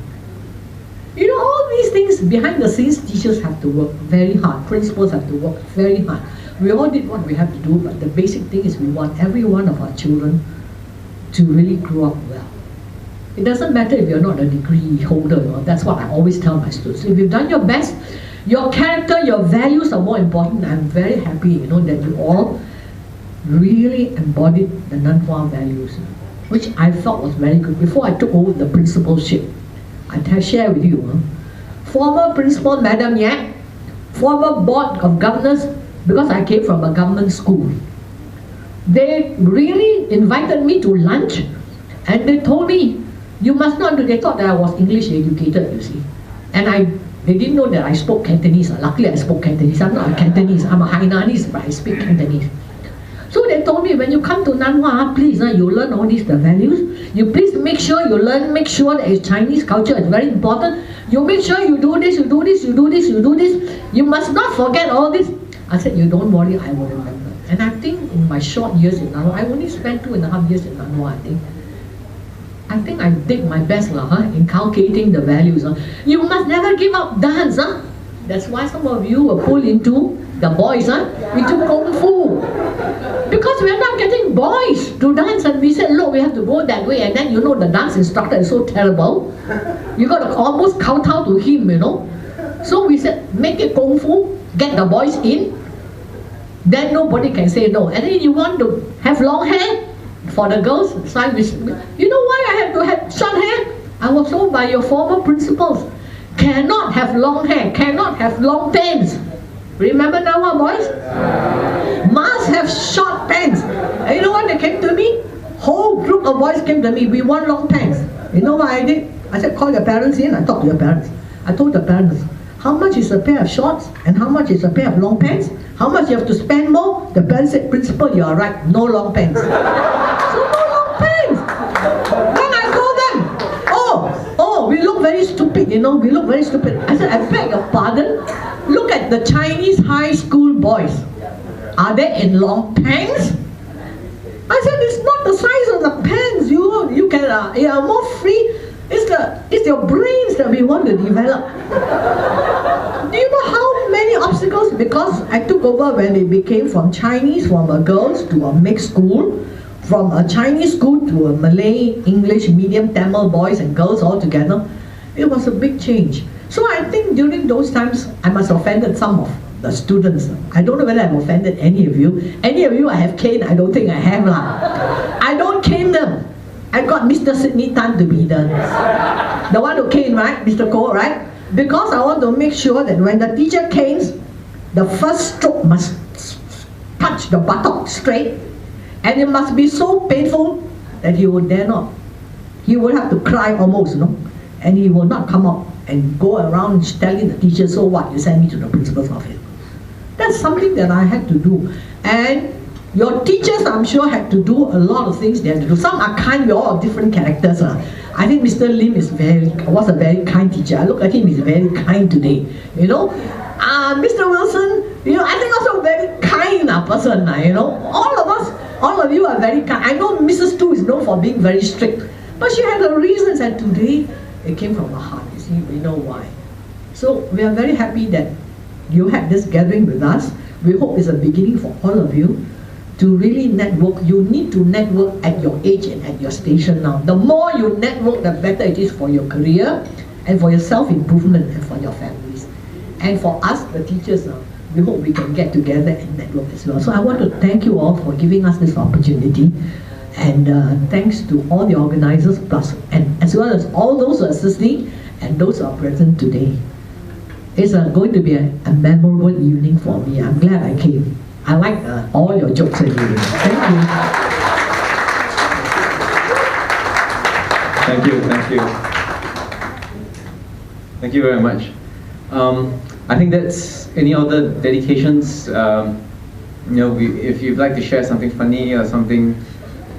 All these things, behind the scenes, teachers have to work very hard, principals have to work very hard. We all did what we have to do, but the basic thing is we want every one of our children to really grow up well. It doesn't matter if you're not a degree holder, that's what I always tell my students. If you've done your best, your character, your values are more important. I'm very happy, that you all really embodied the Nan Hua values, which I felt was very good. Before I took over the principalship, I share with you, former principal Madam Yak, former board of governors, because I came from a government school, they really invited me to lunch, and they told me, you must not do, they thought that I was English educated, you see. And they didn't know that I spoke Cantonese. Luckily I spoke Cantonese. I'm not a Cantonese, I'm a Hainanese, but I speak Cantonese. So they told me, when you come to Nan Hua, please, you learn all these, the values. You please make sure you learn, make sure that it's Chinese culture, it's very important. You make sure you do this, you do this, you do this, you do this. You must not forget all this. I said, you don't worry, I will remember. And I think in my short years in Nan Hua, I only spent 2.5 years in Nan Hua, I think I did my best inculcating the values. You must never give up dance. That's why some of you were pulled into the boys, into Kung Fu. Because we are not getting boys to dance, and we said, look, we have to go that way, and then the dance instructor is so terrible. You got to almost kowtow to him, So we said, make it Kung Fu, get the boys in, then nobody can say no. And then you want to have long hair for the girls, you know why I have to have short hair? I was told by your former principals, cannot have long hair, cannot have long pants. Remember now, boys? Must have short pants. And you know what they came to me? Whole group of boys came to me, we want long pants. You know what I did? I said, call your parents in. I talked to your parents. I told the parents, how much is a pair of shorts and how much is a pair of long pants? How much you have to spend more? The parents said, principal, you are right, no long pants. So no long pants. Then I told them, oh, we look very stupid, we look very stupid. I said, I beg your pardon, look at the Chinese high school boys. Are they in long pants? I said, it's not the size of the pants, you can, you are more free. It's your brains that we want to develop. Do you know how many obstacles? Because I took over when it became from Chinese, from a girls to a mixed school, from a Chinese school to a Malay, English, medium, Tamil boys and girls all together. It was a big change. So I think during those times, I must have offended some of the students. I don't know whether I've offended any of you. Any of you I have caned? I don't think I have. I don't cane them. I got Mr. Sidney Tan to be the one who cane, right? Mr. Koh, right? Because I want to make sure that when the teacher canes, the first stroke must touch the buttock straight, and it must be so painful that he will dare not. He will have to cry almost, and he will not come up and go around telling the teacher, so what, you send me to the principal's office. That's something that I had to do. And your teachers, I'm sure, had to do a lot of things they had to do. Some are kind, we all have different characters. I think Mr. Lim was a very kind teacher. I look at him, he's very kind today. You know, Mr. Wilson, you know, I think also a very kind person. You know, all of us, all of you are very kind. I know Mrs. Tu is known for being very strict, but she had her reasons, and today it came from her heart. You see, we know why. So we are very happy that you had this gathering with us. We hope it's a beginning for all of you to really network. You need to network at your age and at your station now. The more you network, the better it is for your career and for your self-improvement and for your families. And for us, the teachers, we hope we can get together and network as well. So I want to thank you all for giving us this opportunity. And thanks to all the organizers, plus, and as well as all those who are assisting and those who are present today. It's going to be a memorable evening for me. I'm glad I came. I like all your jokes anyway. Thank you. Thank you, thank you. Thank you very much. I think that's any other dedications. You know, if you'd like to share something funny or something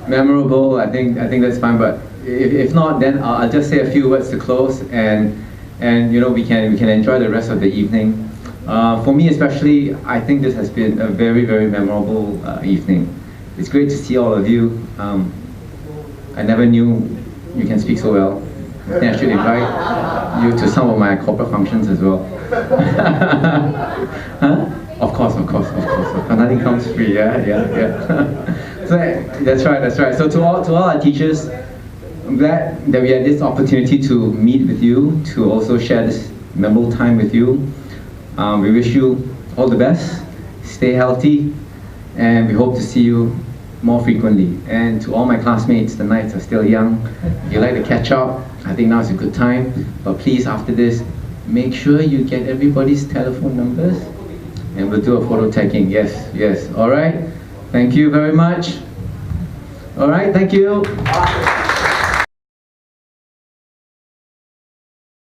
memorable, I think that's fine. But if not, then I'll just say a few words to close, and you know, we can enjoy the rest of the evening. For me especially, I think this has been a very, very memorable evening. It's great to see all of you. I never knew you can speak so well. I think I should invite you to some of my corporate functions as well. Huh? Of course. Nothing comes free, yeah. So that's right. So to all our teachers, I'm glad that we had this opportunity to meet with you, to also share this memorable time with you. We wish you all the best, stay healthy, and we hope to see you more frequently. And to all my classmates, the nights are still young. If you like to catch up, I think now is a good time. But please, after this, make sure you get everybody's telephone numbers, and we'll do a photo tagging. Yes. All right. Thank you very much. All right. Thank you.